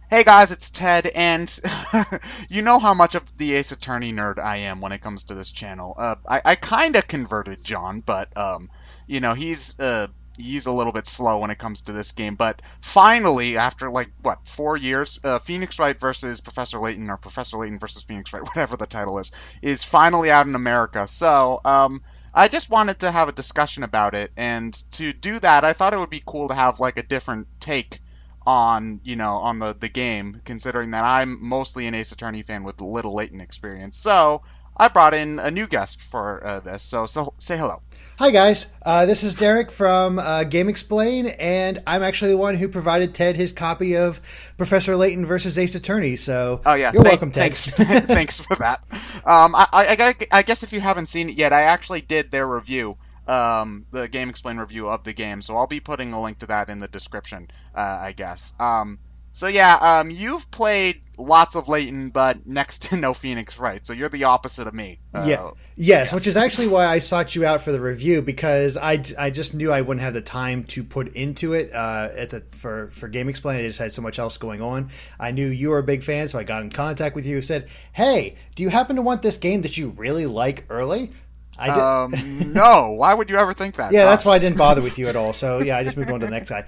Hey guys, it's Ted, and you know how much of the Ace Attorney nerd I am when it comes to this channel. I kind of converted John, but you know, he's a little bit slow when it comes to this game. But finally, after like what 4 years, Phoenix Wright versus Professor Layton, or Professor Layton versus Phoenix Wright, whatever the title is finally out in America. So I just wanted to have a discussion about it, and to do that, I thought it would be cool to have like a different take on on the game, considering that I'm mostly an Ace Attorney fan with little Layton experience. So I brought in a new guest for this. So say hello. Hi guys, this is Derrick from GameXplain, and I'm actually the one who provided Ted his copy of Professor Layton versus Ace Attorney. So Oh yeah, you're welcome, Ted. thanks thanks for that. I guess if you haven't seen it yet, I actually did their review, the Game Explain review of the game, so I'll be putting a link to that in the description, I guess. So yeah, you've played lots of Layton, but next to no Phoenix Wright, so you're the opposite of me. Yeah, I yes, which guess. is actually why I sought you out for the review because I just knew I wouldn't have the time to put into it for GameXplain. I just had so much else going on. I knew you were a big fan, so I got in contact with you. Said, "Hey, do you happen to want this game that you really like early?" I did. No, why would you ever think that? Yeah, that's Gosh. why I didn't bother with you at all. So yeah, I just moved on to the next guy.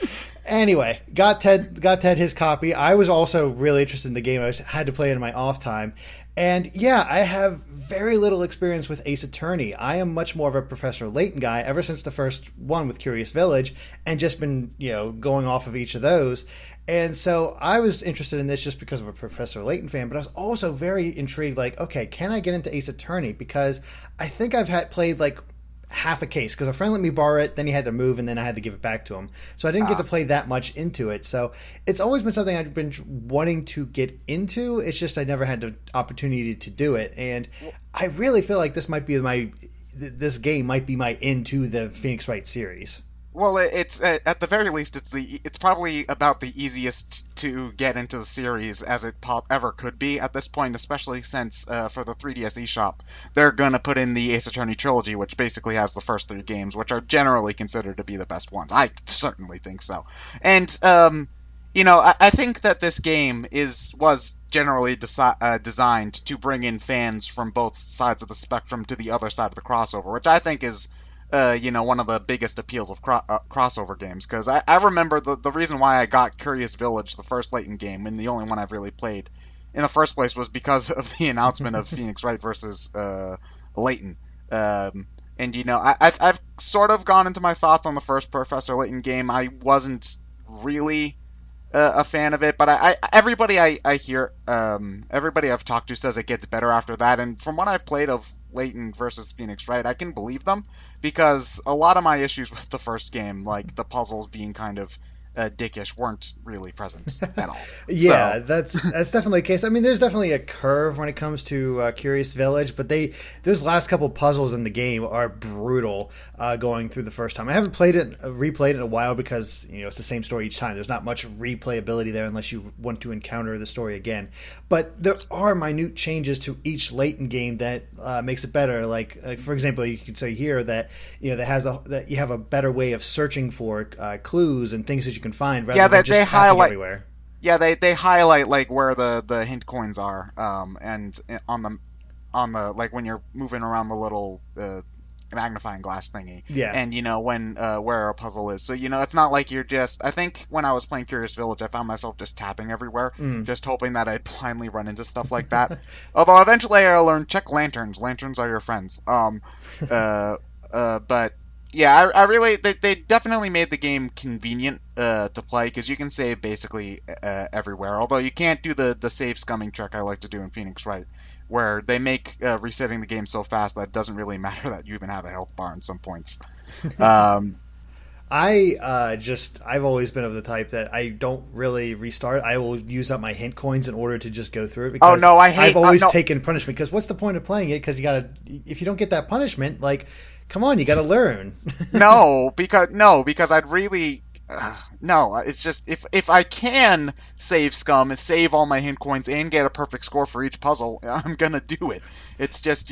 Anyway, got Ted his copy. I was also really interested in the game. Had to play it in my off time, and yeah, I have very little experience with Ace Attorney. I am much more of a Professor Layton guy ever since the first one with Curious Village, and just been going off of each of those. And so I was interested in this just because of a Professor Layton fan, but I was also very intrigued. Like, okay, can I get into Ace Attorney? Because I think I've had played like half a case because a friend let me borrow it, then he had to move, and then I had to give it back to him. So I didn't get to play that much into it. So it's always been something I've been wanting to get into. It's just I never had the opportunity to do it, and I really feel like this game might be my into the Phoenix Wright series. Well, it's at the very least, it's probably about the easiest to get into the series as it ever could be at this point, especially since for the 3DS eShop, they're gonna put in the Ace Attorney trilogy, which basically has the first three games, which are generally considered to be the best ones. I certainly think so. And I think that this game was generally designed to bring in fans from both sides of the spectrum to the other side of the crossover, which I think is one of the biggest appeals of crossover games. Because I remember the reason why I got Curious Village, the first Layton game, and the only one I've really played in the first place, was because of the announcement of Phoenix Wright versus Layton. And I've sort of gone into my thoughts on the first Professor Layton game. I wasn't really a fan of it, but everybody I hear, everybody I've talked to says it gets better after that. And from what I've played of Layton versus Phoenix Wright, I can believe them, because a lot of my issues with the first game, like the puzzles being kind of dickish, weren't really present at all. Yeah, So that's definitely the case. I mean, there's definitely a curve when it comes to Curious Village, but those last couple puzzles in the game are brutal going through the first time. I haven't replayed it in a while because it's the same story each time. There's not much replayability there unless you want to encounter the story again. But there are minute changes to each Layton game that makes it better. Like for example, you could say here that that you have a better way of searching for clues and things that you can find rather yeah, than that just they tapping highlight. everywhere. Yeah, they highlight like where the hint coins are, and on the like when you're moving around the little magnifying glass thingy, Yeah. and when where a puzzle is. So it's not like you're just. I think when I was playing Curious Village, I found myself just tapping everywhere, Mm. just hoping that I'd blindly run into stuff like that. Although eventually I learned, check lanterns. Lanterns are your friends. But yeah, I really they definitely made the game convenient to play, because you can save basically everywhere. Although you can't do the save scumming trick I like to do in Phoenix Wright, where they make resetting the game so fast that it doesn't really matter that you even have a health bar in some points. Um, I've always been of the type that I don't really restart. I will use up my hint coins in order to just go through it oh because no, I I've hate always no taken punishment. Because what's the point of playing it? Because if you don't get that punishment, like, come on, you got to learn. because I'd really. No, it's just if I can save scum, save all my hint coins, and get a perfect score for each puzzle, I'm gonna do it. It's just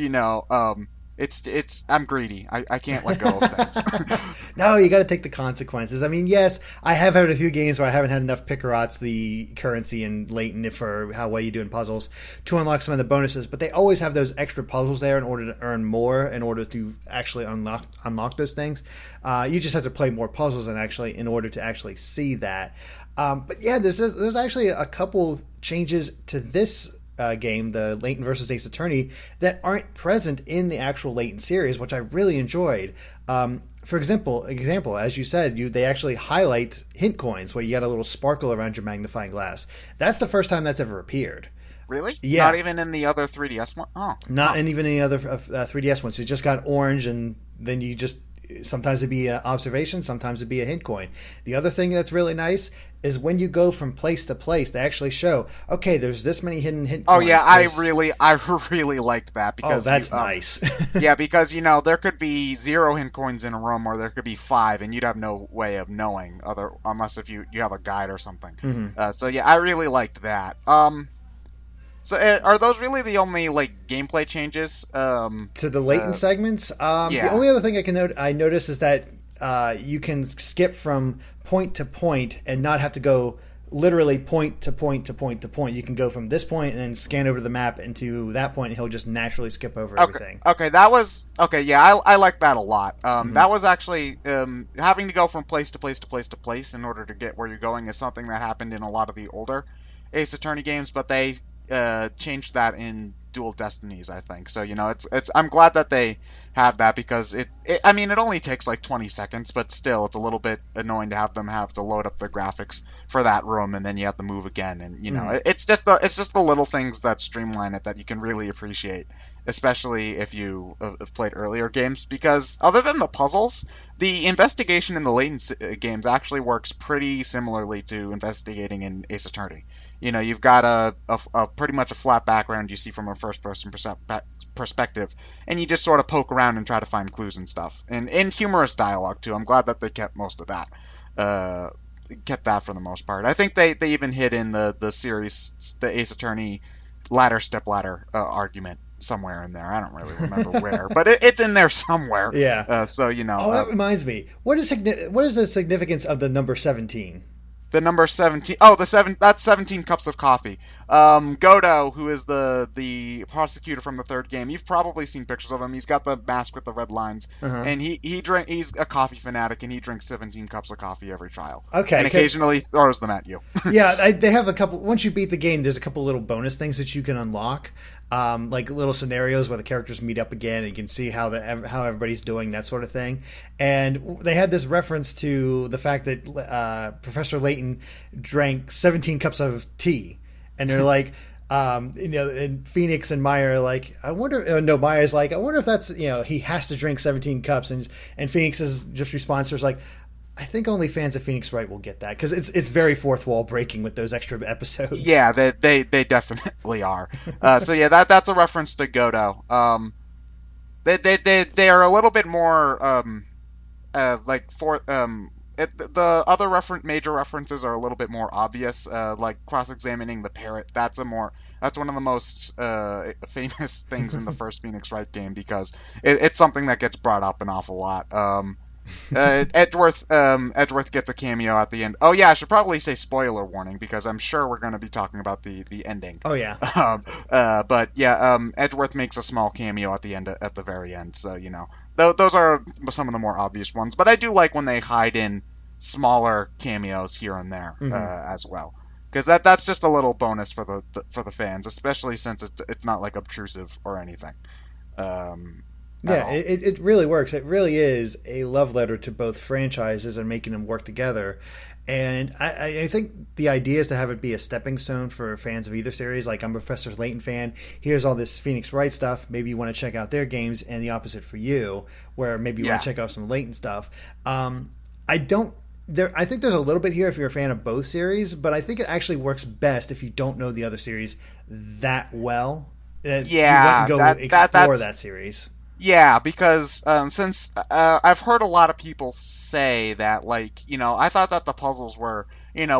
I'm greedy. I can't let go of things. No, you got to take the consequences. I mean, yes, I have had a few games where I haven't had enough Pickerots, the currency and Layton for how well you do in puzzles, to unlock some of the bonuses. But they always have those extra puzzles there in order to earn more, in order to actually unlock those things. You just have to play more puzzles and actually in order to actually see that. But yeah, there's actually a couple changes to this game, the Layton versus Ace Attorney, that aren't present in the actual Layton series, which I really enjoyed. For example, as you said, they actually highlight hint coins where you got a little sparkle around your magnifying glass. That's the first time that's ever appeared. Really? Yeah. Not even in the other 3DS one? Oh. Not in even any other 3DS ones. It just got orange, and then you just sometimes it'd be an observation, sometimes it'd be a hint coin. The other thing that's really nice is when you go from place to place, they actually show, okay, there's this many hidden hint coins. Oh yeah, I really liked that because that's nice. Yeah, because there could be 0 hint coins in a room, or there could be 5, and you'd have no way of knowing unless if you have a guide or something. Mm-hmm. So yeah, I really liked that. So are those really the only gameplay changes to the Layton segments? Yeah. The only other thing I noticed is that you can skip from point to point and not have to go literally point to point to point to point. You can go from this point and then scan over the map into that point, and he'll just naturally skip over everything. Okay, that was okay. Yeah, I like that a lot. That was actually having to go from place to place to place to place in order to get where you're going is something that happened in a lot of the older Ace Attorney games, but they changed that in Dual Destinies, I think. So it's I'm glad that they have that, because it only takes 20 seconds, but still it's a little bit annoying to have them have to load up the graphics for that room, and then you have to move again, and it's just the little things that streamline it that you can really appreciate, especially if you have played earlier games, because other than the puzzles, the investigation in the Layton games actually works pretty similarly to investigating in Ace Attorney. You've got a pretty much a flat background you see from a first-person perspective, and you just sort of poke around and try to find clues and stuff. And in humorous dialogue, too. I'm glad that they kept most of that. Kept that for the most part. I think they even hid in the series, the Ace Attorney ladder argument somewhere in there. I don't really remember where, but it's in there somewhere. Yeah. So, Oh, that reminds me. What is the significance of the number 17? The number 17. Oh, that's 17 cups of coffee. Godo, who is the prosecutor from the third game, you've probably seen pictures of him. He's got the mask with the red lines, and he's a coffee fanatic, and he drinks 17 cups of coffee every trial. Okay, and occasionally throws them at you. Yeah, they have a couple. Once you beat the game, there's a couple little bonus things that you can unlock. Like little scenarios where the characters meet up again, and you can see how everybody's doing, that sort of thing. And they had this reference to the fact that Professor Layton drank 17 cups of tea, and they're like, and Phoenix and Maya are like, I wonder. No, Maya's like, I wonder if that's he has to drink 17 cups, and Phoenix's just response is like, I think only fans of Phoenix Wright will get that, because it's very fourth wall breaking with those extra episodes. Yeah, they definitely are. So yeah, that's a reference to Godo. They are a little bit more the other major references are a little bit more obvious, like cross-examining the parrot. That's one of the most famous things in the first Phoenix Wright game, because it's something that gets brought up an awful lot. Edgeworth gets a cameo at the end. Oh yeah, I should probably say spoiler warning, because I'm sure we're going to be talking about the ending. Oh yeah. But yeah, Edgeworth makes a small cameo at the very end. So those are some of the more obvious ones. But I do like when they hide in smaller cameos here and there as well, because that's just a little bonus for the fans, especially since it's not obtrusive or anything. Yeah, it really works. It really is a love letter to both franchises and making them work together. And I think the idea is to have it be a stepping stone for fans of either series. Like, I'm a Professor Layton fan. Here's all this Phoenix Wright stuff. Maybe you want to check out their games, and the opposite for you, where maybe you want to check out some Layton stuff. I think there's a little bit here if you're a fan of both series, but I think it actually works best if you don't know the other series that well. You wouldn't go explore that series. Yeah, because since I've heard a lot of people say that, I thought that the puzzles were,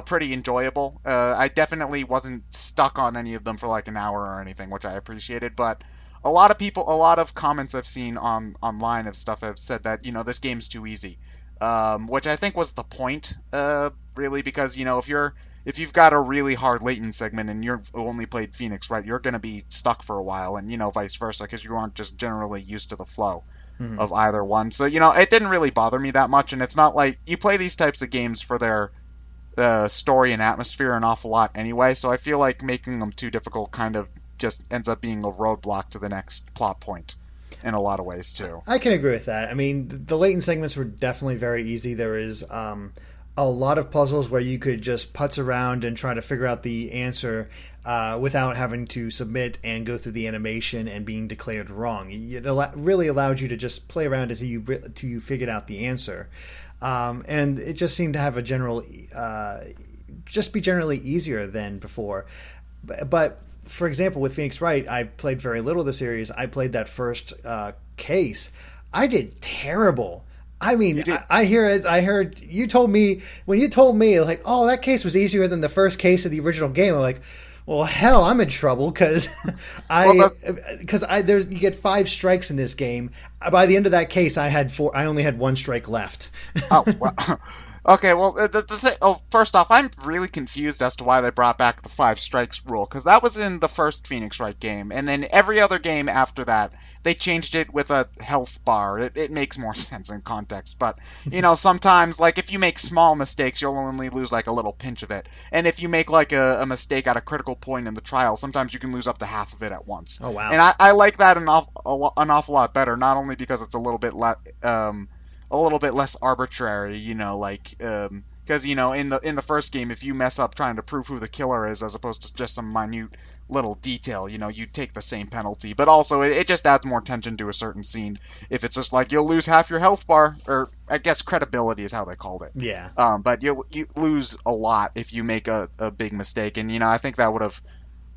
pretty enjoyable. I definitely wasn't stuck on any of them for an hour or anything, which I appreciated. But a lot of people, a lot of comments I've seen online of stuff have said that this game's too easy, which I think was the point, really, because if you've got a really hard Layton segment and you've only played Phoenix, right, you're going to be stuck for a while, and vice versa, because you aren't just generally used to the flow Mhm. of either one. So it didn't really bother me that much, and it's not like you play these types of games for their story and atmosphere an awful lot anyway. So I feel like making them too difficult kind of just ends up being a roadblock to the next plot point in a lot of ways too. I can agree with that. I mean, the latent segments were definitely very easy. There is a lot of puzzles where you could just putz around and try to figure out the answer without having to submit and go through the animation and being declared wrong. It really allowed you to just play around until you figured out the answer. And it just seemed to have a just be generally easier than before. But for example, with Phoenix Wright, I played very little of the series. I played that first case. I did terrible. I mean, I heard you told me when you told me like, oh, that case was easier than the first case of the original game. I'm like, well, hell, I'm in trouble because you get 5 strikes in this game. By the end of that case, I only had 1 strike left. Oh, wow. Okay, well, the thing, first off, I'm really confused as to why they brought back the 5 strikes rule, because that was in the first Phoenix Wright game, and then every other game after that, they changed it with a health bar. It makes more sense in context, but, sometimes, like, if you make small mistakes, you'll only lose, like, a little pinch of it, and if you make, like, a mistake at a critical point in the trial, sometimes you can lose up to half of it at once. Oh, wow. And I like that an awful lot better, not only because it's a little bit less arbitrary, because in the first game, if you mess up trying to prove who the killer is, as opposed to just some minute little detail, you take the same penalty. But also, it just adds more tension to a certain scene if it's just like you'll lose half your health bar, or I guess credibility is how they called it. Yeah. But you lose a lot if you make a big mistake, and I think that would have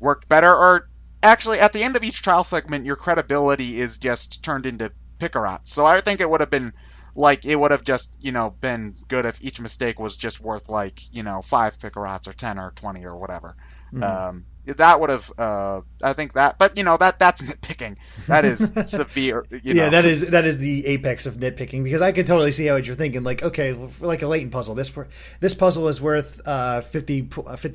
worked better. Or actually, at the end of each trial segment, your credibility is just turned into Pickerats. So I think it would have been. Like, it would have just, been good if each mistake was just worth, 5 Pickerats or 10 or 20 or whatever. Mm-hmm. That would have, I think that, but, that's nitpicking. That is severe, Yeah, that is the apex of nitpicking, because I can totally see how you're thinking. Like, okay, for like a latent puzzle, this puzzle is worth 50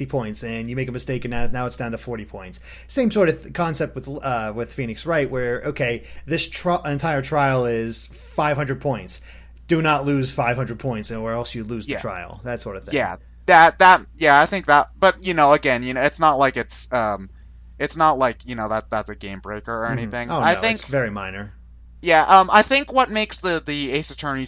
points, and you make a mistake, and now it's down to 40 points. Same sort of concept with Phoenix Wright, where, okay, this entire trial is 500 points. Do not lose 500 points, or else you lose the trial. That sort of thing. Yeah, I think that, but, again, it's not like it's not like, that's a game breaker or anything. Oh, no, I think it's very minor. Yeah, I think what makes the Ace Attorney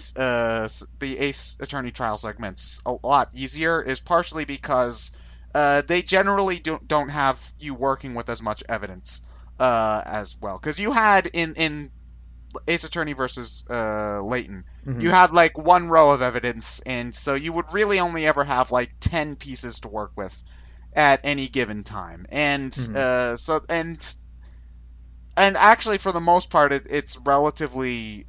trial segments a lot easier is partially because they generally don't have you working with as much evidence as well. Because you had in Ace Attorney versus Layton, you had like 1 row of evidence, and so you would really only ever have like 10 pieces to work with at any given time, and and actually, for the most part, it's relatively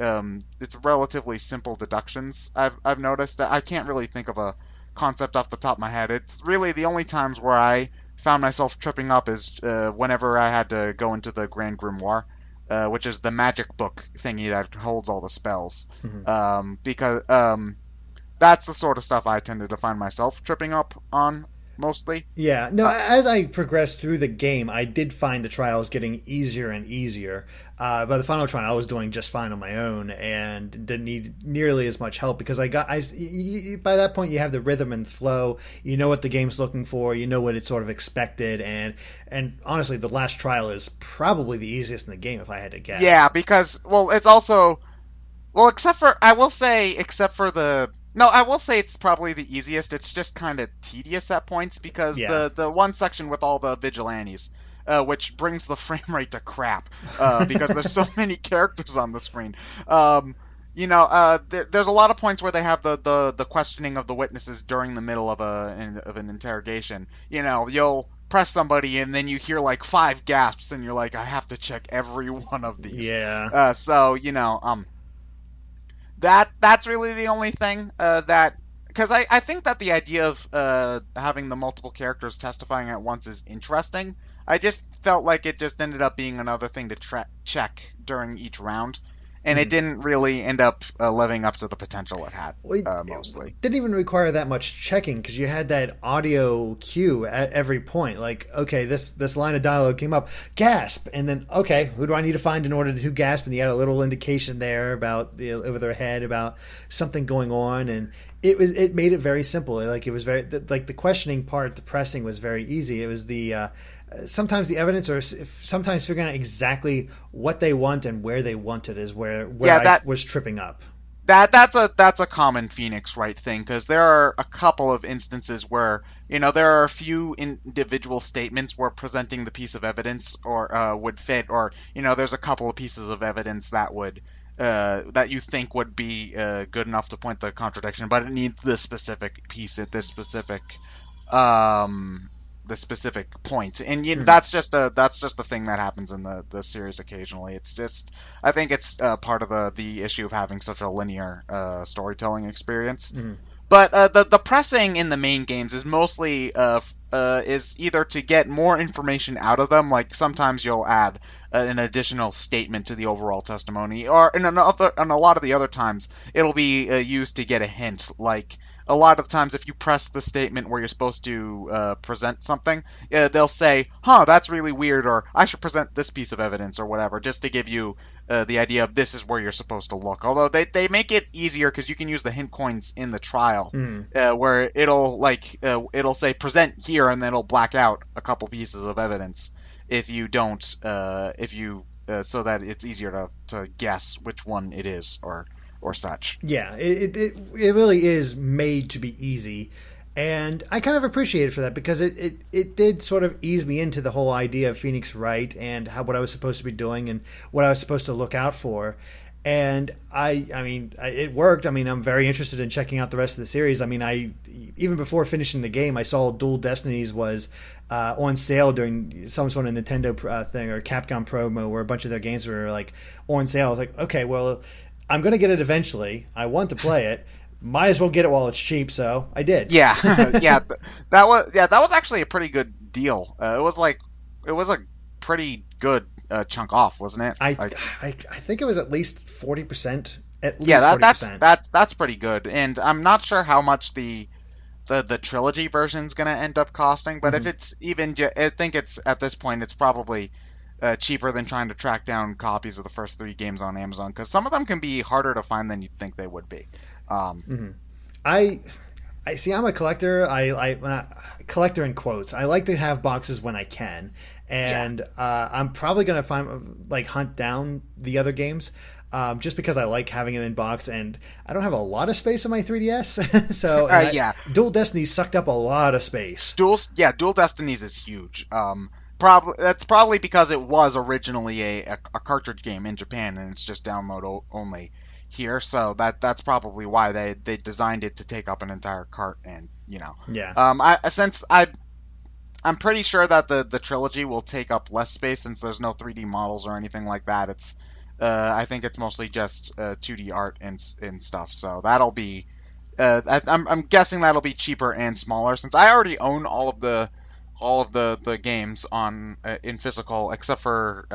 simple deductions. I've noticed that I can't really think of a concept off the top of my head. It's really the only times where I found myself tripping up is whenever I had to go into the Grand Grimoire, which is the magic book thingy that holds all the spells. Because that's the sort of stuff I tended to find myself tripping up on mostly. Yeah, no, as I progressed through the game, I did find the trials getting easier and easier. By the final trial, I was doing just fine on my own and didn't need nearly as much help, because by that point, you have the rhythm and flow. You know what the game's looking for. You know what it's sort of expected. And honestly, the last trial is probably the easiest in the game, if I had to guess. Yeah, because, it's also... Well, except for I will say it's probably the easiest. It's just kind of tedious at points, because the one section with all the vigilantes, which brings the frame rate to crap, because there's so many characters on the screen. There's a lot of points where they have the questioning of the witnesses during the middle of an interrogation. You'll press somebody and then you hear like 5 gasps, and you're like, I have to check every one of these. Yeah. That's really the only thing that, because I think that the idea of having the multiple characters testifying at once is interesting. I just felt like it just ended up being another thing to check during each round, and it Mhm. didn't really end up living up to the potential it had, Well, mostly. it didn't even require that much checking because you had that audio cue at every point. Like, okay, this line of dialogue came up, gasp, and then okay, who do I need to find in order to gasp? And you had a little indication there about over their head about something going on, and it made it very simple. Like it was very like the questioning part, the pressing was very easy. It was the sometimes the evidence or sometimes figuring out exactly what they want and where they want it is where Yeah, I was tripping up. that's a common Phoenix Wright thing, because there are a couple of instances where there are a few individual statements where presenting the piece of evidence or would fit, or there's a couple of pieces of evidence that would that you think would be good enough to point the contradiction, but it needs this specific piece at um this specific point, and Mhm. that's just the thing that happens in the series occasionally. It's just, I think it's part of the issue of having such a linear storytelling experience. Mhm. But the pressing in the main games is mostly is either to get more information out of them, like sometimes you'll add an additional statement to the overall testimony, or in a lot of the other times it'll be used to get a hint. Like a lot of the times, if you press the statement where you're supposed to present something, they'll say, "Huh, that's really weird," or "I should present this piece of evidence," or whatever, just to give you the idea of this is where you're supposed to look. Although they make it easier because you can use the hint coins in the trial, Mhm. where it'll say present here, and then it'll black out a couple pieces of evidence if you don't if you so that it's easier to guess which one it is, or such. Yeah, it really is made to be easy, and I kind of appreciate it for that because it did sort of ease me into the whole idea of Phoenix Wright and how what I was supposed to be doing and what I was supposed to look out for. And I mean, it worked. I mean, I'm very interested in checking out the rest of the series. I mean, I even before finishing the game, I saw Dual Destinies was on sale during some sort of Nintendo thing or Capcom promo where a bunch of their games were like on sale. I was like, okay, well, I'm going to get it eventually. I want to play it. Might as well get it while it's cheap, so I did. Yeah, that was actually a pretty good deal. It was a pretty good chunk off, wasn't it? I, I think it was at least 40%. At Yeah, least 40%. that's pretty good, and I'm not sure how much the trilogy version's gonna end up costing, but if Mm-hmm. it's even, I think it's at this point it's probably cheaper than trying to track down copies of the first three games on Amazon, because some of them can be harder to find than you'd think they would be. Um, Mm-hmm. I I see. I'm a collector. Collector in quotes. I like to have boxes when I can, yeah, and I'm probably gonna find like hunt down the other games. Just because I like having them in box, and I don't have a lot of space on my 3DS, so yeah. Dual Destiny sucked up a lot of space. Dual Destinies is huge. Probably that's probably because it was originally a cartridge game in Japan, and it's just download only here. So that's probably why they designed it to take up an entire cart. And Yeah, I'm pretty sure that the trilogy will take up less space since there's no 3D models or anything like that. It's I think it's mostly just 2D art and stuff. So that'll be I'm guessing that'll be cheaper and smaller, since I already own all of the games on in physical, except for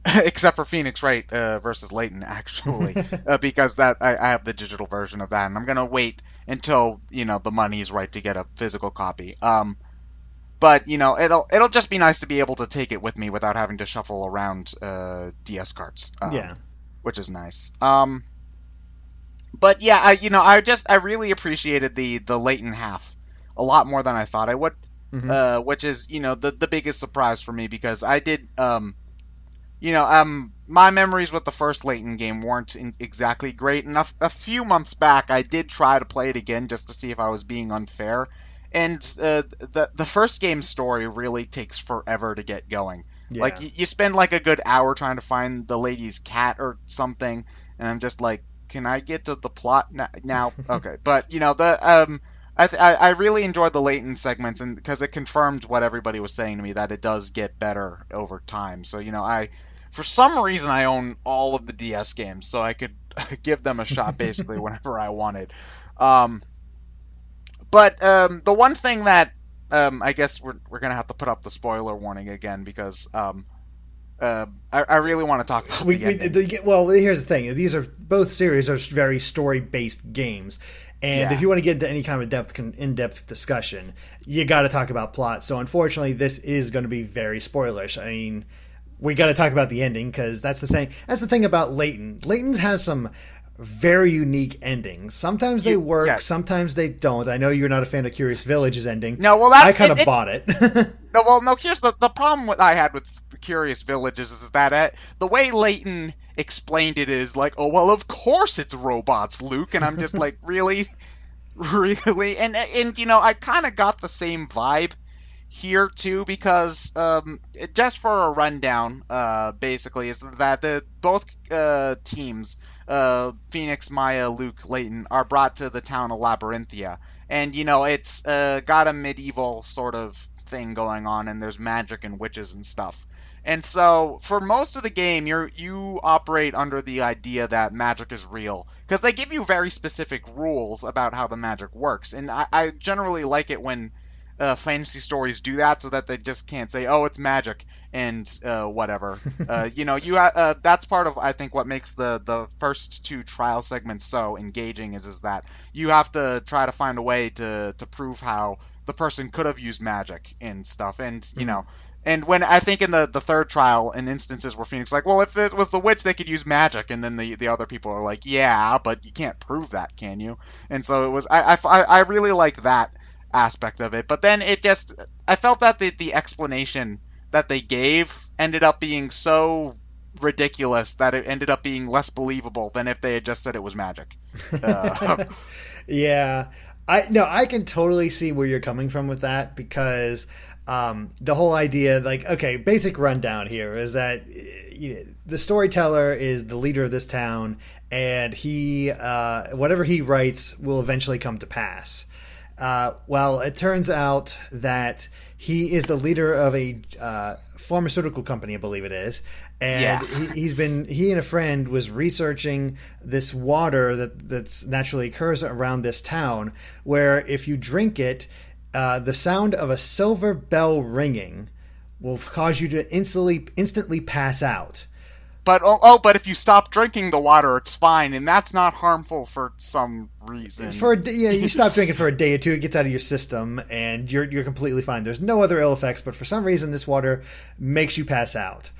except for Phoenix Wright versus Layton, actually, because I have the digital version of that, and I'm gonna wait until the money is right to get a physical copy. But it'll just be nice to be able to take it with me without having to shuffle around DS carts, yeah. which is nice. But yeah, I really appreciated the Layton half a lot more than I thought I would, Hmm. which is the biggest surprise for me, because I did my memories with the first Layton game weren't exactly great, and a few months back I did try to play it again just to see if I was being unfair, and the first game's story really takes forever to get going. Like Yeah. you spend like a good hour trying to find the lady's cat or something, and I'm just like, can I get to the plot now? Okay, but I really enjoyed the Layton segments, and because it confirmed what everybody was saying to me, that it does get better over time. So I for some reason I own all of the DS games, so I could give them a shot basically whenever I wanted. But the one thing that I guess we're gonna have to put up the spoiler warning again because I really want to talk about the ending. Well, here's the thing: these are both series are very story-based games, and if Yeah. you want to get into any kind of in-depth discussion, you got to talk about plot. So, unfortunately, this is going to be very spoilerish. I mean, we got to talk about the ending because that's the thing. That's the thing about Layton. Layton's has some very unique endings. Sometimes they work, Yes. sometimes they don't. I know you're not a fan of Curious Village's ending. No, well I that's kind of it. bought it. No, well, no. Here's the problem I had with Curious Villages is that the way Layton explained it is like, oh well, of course it's robots, Luke, and I'm just like, really, really, and I kind of got the same vibe here too because just for a rundown, basically is that the both teams, Phoenix, Maya, Luke, Layton, are brought to the town of Labyrinthia, and it's got a medieval sort of thing going on, and there's magic and witches and stuff. And so, for most of the game, you operate under the idea that magic is real, because they give you very specific rules about how the magic works. And I generally like it when fantasy stories do that, so that they just can't say, "Oh, it's magic," and whatever. That's part of I think what makes the first two trial segments so engaging is that you have to try to find a way to prove how the person could have used magic and stuff, and And when I think in the third trial, in instances where Phoenix like, well, if it was the witch, they could use magic, and then the other people are like, yeah, but you can't prove that, can you? And so it was. I really liked that aspect of it, but then I felt that the explanation that they gave ended up being so ridiculous that it ended up being less believable than if they had just said it was magic. Yeah, I can totally see where you're coming from with that because the whole idea, like, okay, basic rundown here is that the storyteller is the leader of this town, and he whatever he writes will eventually come to pass. Well, it turns out that he is the leader of a pharmaceutical company, I believe it is, Yeah. and he and a friend was researching this water that's naturally occurs around this town, where if you drink it, the sound of a silver bell ringing will cause you to instantly pass out. But if you stop drinking the water, it's fine, and that's not harmful for some reason. You stop drinking for a day or two, it gets out of your system, and you're completely fine. There's no other ill effects, but for some reason, this water makes you pass out.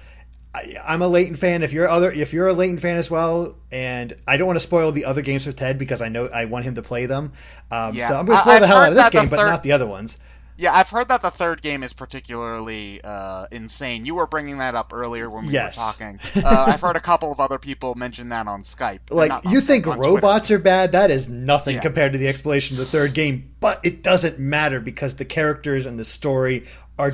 I'm a Layton fan. If you're a Layton fan as well, and I don't want to spoil the other games for Ted because I know I want him to play them. Yeah. So I'm going to spoil the hell out of this game, but third, not the other ones. Yeah, I've heard that the third game is particularly insane. You were bringing that up earlier when we were talking. I've heard a couple of other people mention that on Skype. Like, you think robots are bad? That is nothing Yeah. compared to the explanation of the third game. But it doesn't matter because the characters and the story are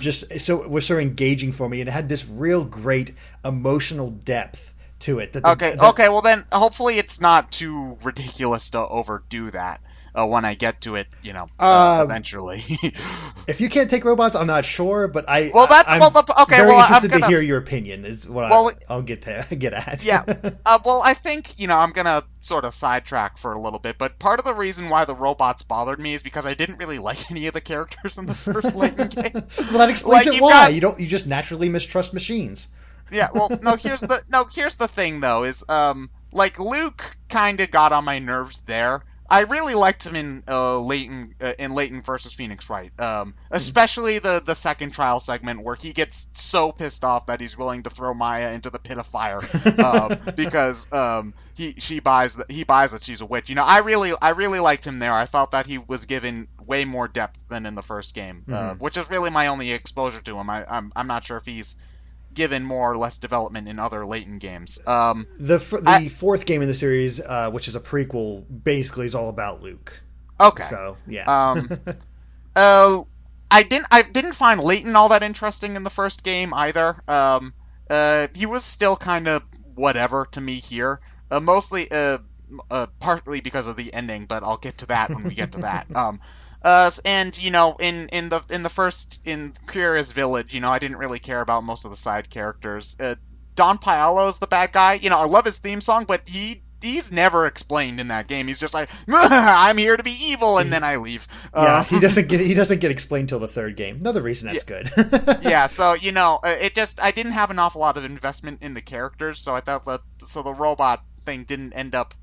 was so engaging for me, and it had this real great emotional depth to it. Okay, well then, hopefully it's not too ridiculous to overdo that. When I get to it, eventually. If you can't take robots, I'm not sure, but I'm very interested to hear your opinion. Is what I'll get at. Yeah. I think I'm gonna sort of sidetrack for a little bit, but part of the reason why the robots bothered me is because I didn't really like any of the characters in the first Layton game. Well, that explains why you just naturally mistrust machines. Yeah. Well, here's the thing though is like Luke kind of got on my nerves there. I really liked him in Layton versus Phoenix Wright, especially the second trial segment where he gets so pissed off that he's willing to throw Maya into the pit of fire because he buys that she's a witch. I really liked him there. I felt that he was given way more depth than in the first game, which is really my only exposure to him. I'm not sure if he's given more or less development in other Layton games. The fourth game in the series, which is a prequel, basically is all about Luke. Okay. So yeah. I didn't find Layton all that interesting in the first game either. He was still kind of whatever to me here. Mostly, partly because of the ending, but I'll get to that when we get to that. And in the first Curious Village, I didn't really care about most of the side characters. Don Pialo's the bad guy. I love his theme song, but he he's never explained in that game. He's just like, I'm here to be evil, and then I leave. Yeah, he doesn't get explained till the third game. Another reason that's good. Yeah, so I didn't have an awful lot of investment in the characters, so I thought the robot thing didn't end up.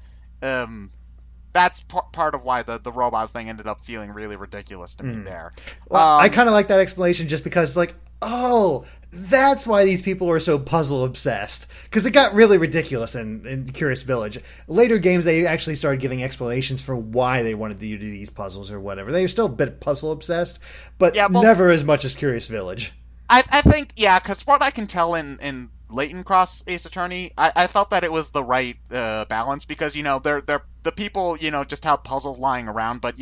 That's part of why the robot thing ended up feeling really ridiculous to me there. Well, I kind of like that explanation just because, like, oh, that's why these people are so puzzle obsessed. Because it got really ridiculous in Curious Village. Later games, they actually started giving explanations for why they wanted you to do these puzzles or whatever. They were still a bit puzzle obsessed, but never as much as Curious Village. I think, because what I can tell in Layton Cross Ace Attorney, I felt that it was the right balance because, they're the people, just have puzzles lying around, but,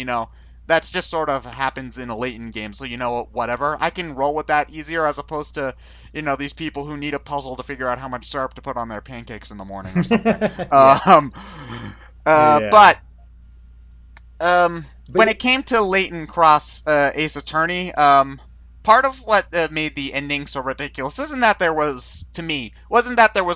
that's just sort of happens in a Layton game, so whatever. I can roll with that easier as opposed to, these people who need a puzzle to figure out how much syrup to put on their pancakes in the morning or something. When it came to Layton Cross Ace Attorney, part of what made the ending so ridiculous wasn't that there was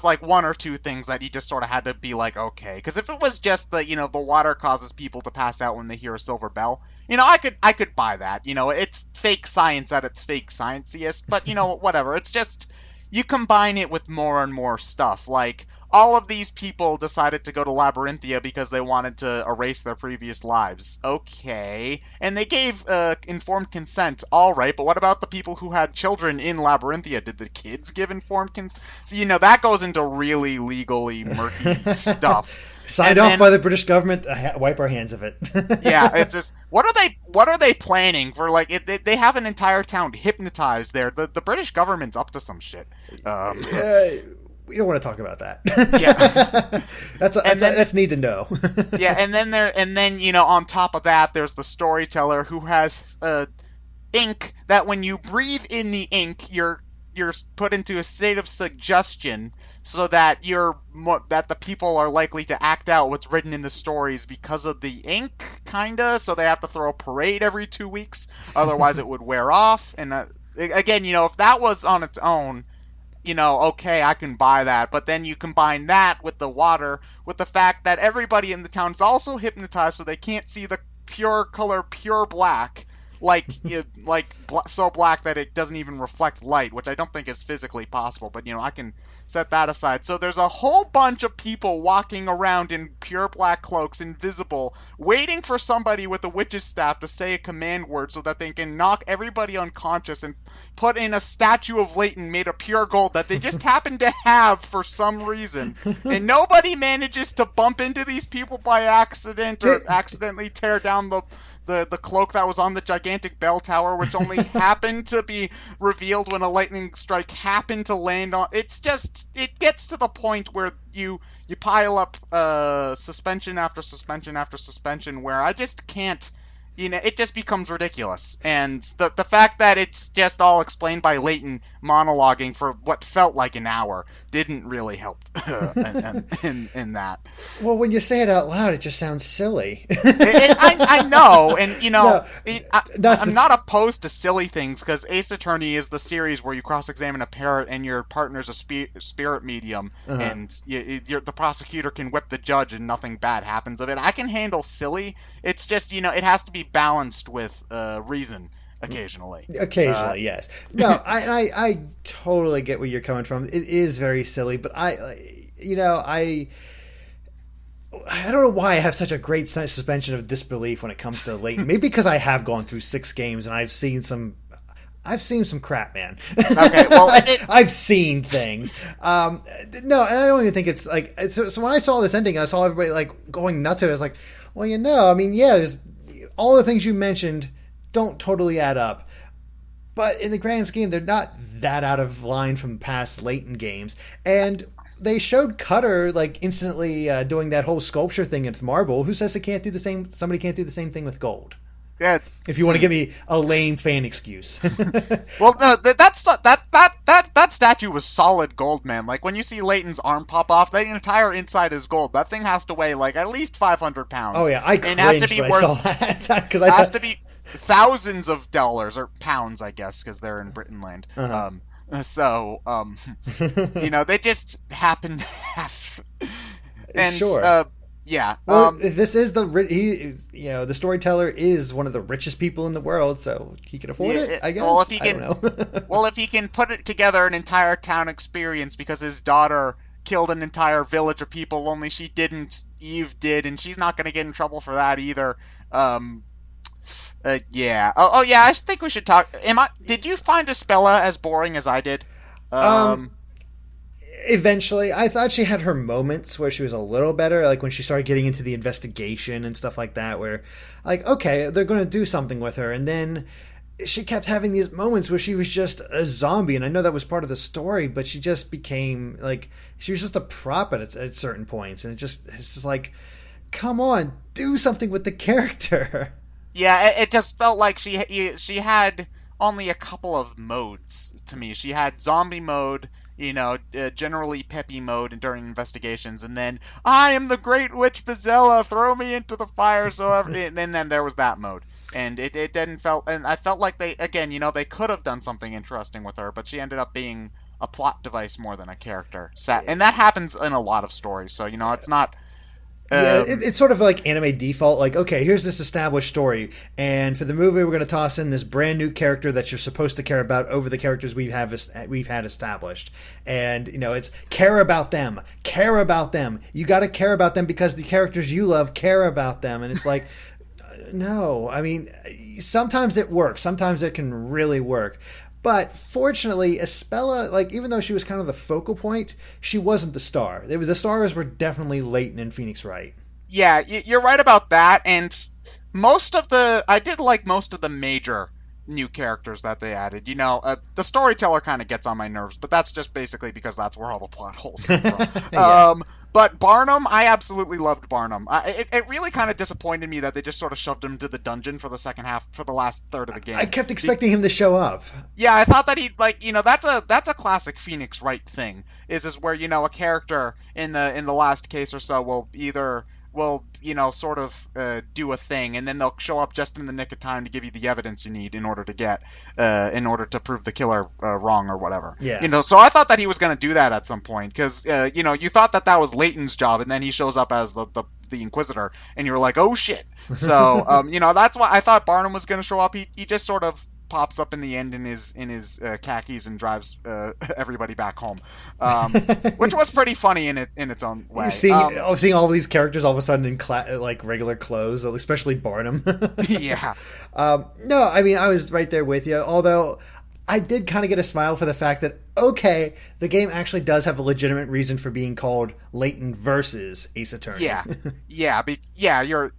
like one or two things that you just sort of had to be like, okay, because if it was just the water causes people to pass out when they hear a silver bell, I could buy that. It's fake science at its fake scienciest, but whatever. It's just you combine it with more and more stuff, like all of these people decided to go to Labyrinthia because they wanted to erase their previous lives. Okay. And they gave informed consent. All right, but what about the people who had children in Labyrinthia? Did the kids give informed consent? So, that goes into really legally murky stuff. Signed off by the British government. Wipe our hands of it. Yeah, it's just what are they planning for? Like, they have an entire town hypnotized there. The British government's up to some shit. We don't want to talk about that. Yeah, that's need to know. Yeah, and then on top of that, there's the storyteller who has ink that when you breathe in the ink, you're put into a state of suggestion, so that that the people are likely to act out what's written in the stories because of the ink, kinda. So they have to throw a parade every 2 weeks, otherwise it would wear off. And again, if that was on its own, okay, I can buy that. But then you combine that with the water, with the fact that everybody in the town is also hypnotized, so they can't see the pure color, pure black, so black that it doesn't even reflect light, which I don't think is physically possible. But I can set that aside. So there's a whole bunch of people walking around in pure black cloaks, invisible, waiting for somebody with a witch's staff to say a command word so that they can knock everybody unconscious and put in a statue of Layton made of pure gold that they just happen to have for some reason. And nobody manages to bump into these people by accident or accidentally tear down the cloak that was on the gigantic bell tower, which only happened to be revealed when a lightning strike happened to land on. It gets to the point where you pile up suspension after suspension after suspension, where I just can't. It just becomes ridiculous. And the fact that it's just all explained by Layton monologuing for what felt like an hour didn't really help in that. Well, when you say it out loud, it just sounds silly. I know, and No, I'm not opposed to silly things, because Ace Attorney is the series where you cross-examine a parrot and your partner's a spirit medium, and the prosecutor can whip the judge and nothing bad happens of it. I can handle silly. It's just, it has to be balanced with reason. Occasionally, yes. No, I totally get where you're coming from. It is very silly, but I don't know why I have such a great suspension of disbelief when it comes to Layton. Maybe because I have gone through 6 games and I've seen some crap, man. Okay, well, I've seen things. No, and I don't even think it's like. So when I saw this ending, I saw everybody like going nuts at it. I was like, well, there's all the things you mentioned don't totally add up. But in the grand scheme, they're not that out of line from past Layton games. And they showed Cutter like instantly doing that whole sculpture thing with marble. Who says somebody can't do the same thing with gold? Yeah. If you want to give me a lame fan excuse. Well, no, that statue was solid gold, man. Like, when you see Layton's arm pop off, the entire inside is gold. That thing has to weigh like at least 500 pounds. Oh yeah, I cringed when I saw that because it has to be thousands of dollars or pounds, I guess, because they're in Britain land. Uh-huh. They just happen to have. And Sure. yeah, Well, this is the storyteller is one of the richest people in the world, so he can afford yeah. it, I Well, if guess. he I don't can, know. well, if he can put it together an entire town experience because his daughter killed an entire village of people, only she didn't. Eve did, and she's not going to get in trouble for that either. Um, yeah. Oh, yeah. I think we should talk. Did you find Espella as boring as I did? um, Um, Eventually, I thought she had her moments where she was a little better, like when she started getting into the investigation and stuff like that, where, like, okay, they're going to do something with her, and then she kept having these moments where she was just a zombie, and I know that was part of the story, but she just became like she was just a prop at certain points, and it's just like, come on, do something with the character. yeah. It just felt like she had only a couple of modes to me. She had zombie mode. Generally peppy mode during investigations, and then I am the Great Witch Vizela, throw me into the fire, and then there was that mode, and it didn't felt, and I felt like they again, they could have done something interesting with her, but she ended up being a plot device more than a character. And that happens in a lot of stories, so it's not. Yeah, it's sort of like anime default. Like, okay, here's this established story, and for the movie, we're going to toss in this brand new character that you're supposed to care about over the characters we've had established. And it's care about them, care about them. You got to care about them because the characters you love care about them. And it's like, no, I mean, sometimes it works, sometimes it can really work. But fortunately, Espella, like, even though she was kind of the focal point, she wasn't the star. The stars were definitely Layton and Phoenix Wright. Yeah, you're right about that, and I did like most of the major new characters that they added. The storyteller kind of gets on my nerves, but that's just basically because that's where all the plot holes come from. Yeah. But Barnum, I absolutely loved Barnum. It really kind of disappointed me that they just sort of shoved him to the dungeon for the second half, for the last third of the game. I kept expecting him to show up. Yeah, I thought that he'd that's a classic Phoenix Wright thing. Is where a character in the last case or so will sort of do a thing, and then they'll show up just in the nick of time to give you the evidence you need in order to prove the killer wrong or whatever. Yeah. So I thought that he was going to do that at some point, because you thought that was Layton's job, and then he shows up as the Inquisitor, and you were like, oh shit. So that's why I thought Barnum was going to show up. He just sort of pops up in the end in his khakis and drives everybody back home, which was pretty funny in its own way. Seeing all these characters all of a sudden in like regular clothes, especially Barnum. Yeah. No, I mean, I was right there with you. Although I did kind of get a smile for the fact that, okay, the game actually does have a legitimate reason for being called Layton versus Ace Attorney. Yeah, you're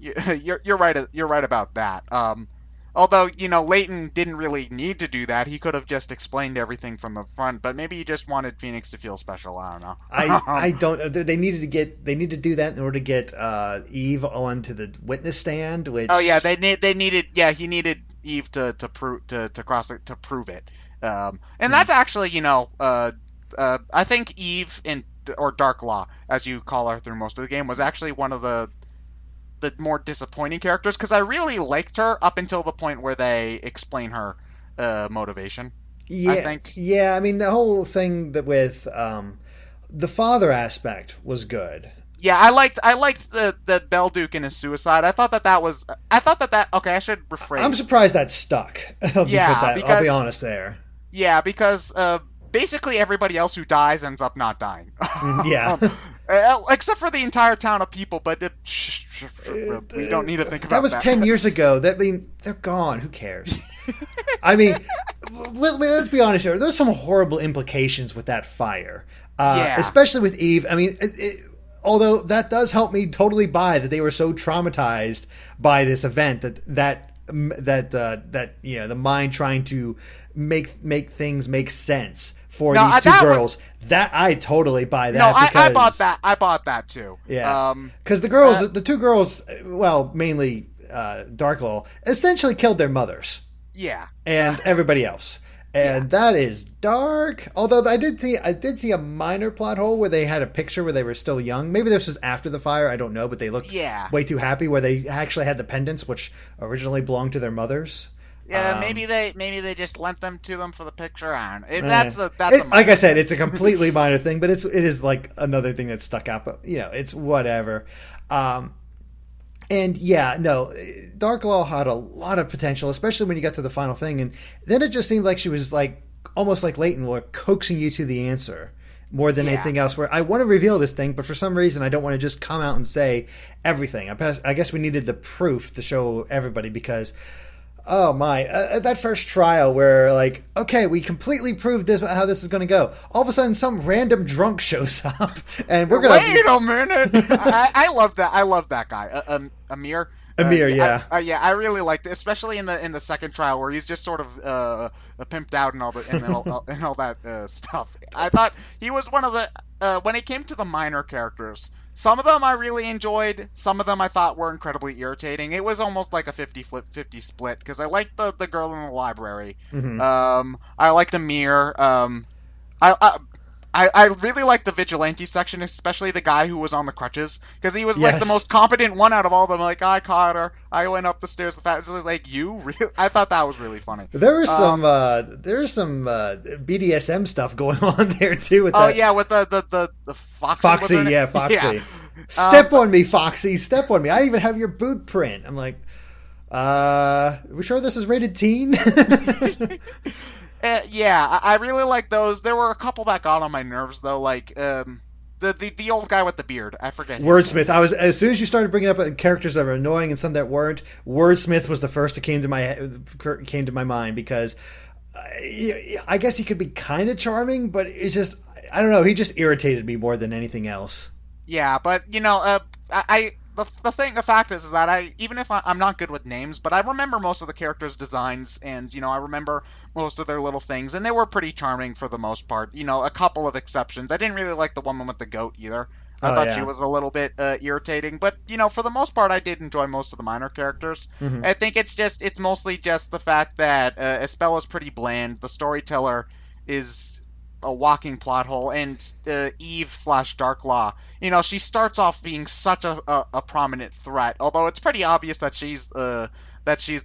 right. You're right about that. Although, Layton didn't really need to do that. He could have just explained everything from the front, but maybe he just wanted Phoenix to feel special. I don't know. I don't. They needed to do that in order to get Eve onto the witness stand. Which they needed. Yeah, he needed Eve to prove to prove it. And that's actually, I think Eve or Dark Law, as you call her through most of the game, was actually one of the more disappointing characters, because I really liked her up until the point where they explain her motivation. Yeah, I think. Yeah, I mean, the whole thing with the father aspect was good. Yeah, I liked the Belduke and his suicide. I thought that was. Okay, I should rephrase. I'm surprised that stuck. I'll be honest there. Yeah, because basically everybody else who dies ends up not dying. Yeah. Except for the entire town of people, but we don't need to think about that. That was 10 years ago. They're gone. Who cares? I mean, let's be honest here. There's some horrible implications with that fire. Especially with Eve. I mean, although that does help me totally buy that they were so traumatized by this event that the mind trying to make things make sense for these two girls. That I totally buy that. No, I bought that. I bought that too. Yeah, because the two girls, well, mainly Darklaw, essentially killed their mothers. Yeah, and everybody else, and that is dark. Although I did see a minor plot hole where they had a picture where they were still young. Maybe this was after the fire. I don't know, but they looked way too happy. Where they actually had the pendants, which originally belonged to their mothers. Yeah, maybe they just lent them to them for the picture. I don't know. It, like I said, it's a completely minor thing, but it is like another thing that stuck out. But it's whatever. And yeah, no, Dark Law had a lot of potential, especially when you got to the final thing, and then it just seemed like she was like almost like Layton, were coaxing you to the answer more than anything else. Where I want to reveal this thing, but for some reason I don't want to just come out and say everything. I guess we needed the proof to show everybody because. Oh my! That first trial where like, okay, we completely proved this how this is going to go. All of a sudden, some random drunk shows up, and we're gonna wait a minute. I love that. I love that guy, Amir. Amir, yeah, I really liked it, especially in the second trial where he's just sort of pimped out and all that stuff. I thought he was one of the when it came to the minor characters. Some of them I really enjoyed. Some of them I thought were incredibly irritating. It was almost like a 50 split because I liked the girl in the library. Mm-hmm. I liked Amir. I really liked the vigilante section, especially the guy who was on the crutches, because he was like the most competent one out of all of them. Like, I caught her. I went up the stairs. Like, you really? I thought that was really funny. There was some BDSM stuff going on there too. With with the Foxy. Foxy, yeah, Foxy. Yeah. Step on me, Foxy. Step on me. I even have your boot print. I'm like, are we sure this is rated teen? I really like those. There were a couple that got on my nerves though, like the old guy with the beard. I forget. Wordsmith. As soon as you started bringing up characters that were annoying and some that weren't, Wordsmith was the first that came to my mind because I guess he could be kind of charming, but it's just I don't know. He just irritated me more than anything else. Yeah, but the fact is that even if I'm not good with names, but I remember most of the characters' designs, and I remember most of their little things, and they were pretty charming for the most part. A couple of exceptions. I didn't really like the woman with the goat either. I thought she was a little bit irritating, but for the most part, I did enjoy most of the minor characters. Mm-hmm. I think it's mostly just the fact that Espella's pretty bland. The storyteller is a walking plot hole, and Eve/Darklaw, she starts off being such a prominent threat, although it's pretty obvious that she's the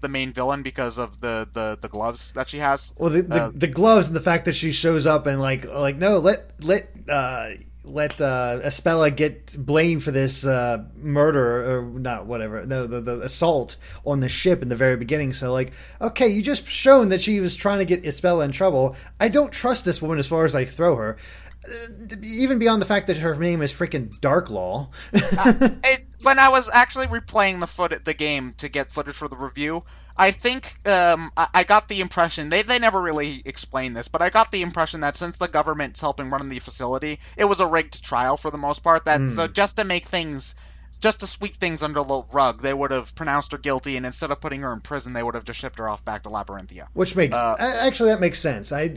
main villain because of the gloves that she has. Well, the gloves and the fact that she shows up and like no, let Espella get blamed for this murder or not, whatever. No, the assault on the ship in the very beginning. So like, okay, you just shown that she was trying to get Espella in trouble. I don't trust this woman as far as I throw her. Even beyond the fact that her name is freaking Darklaw. When I was actually replaying the game to get footage for the review, I think I got the impression they never really explained this, but I got the impression that since the government's helping run the facility, it was a rigged trial for the most part. So just to sweep things under the rug, they would have pronounced her guilty, and instead of putting her in prison, they would have just shipped her off back to Labyrinthia. Which makes actually that makes sense. I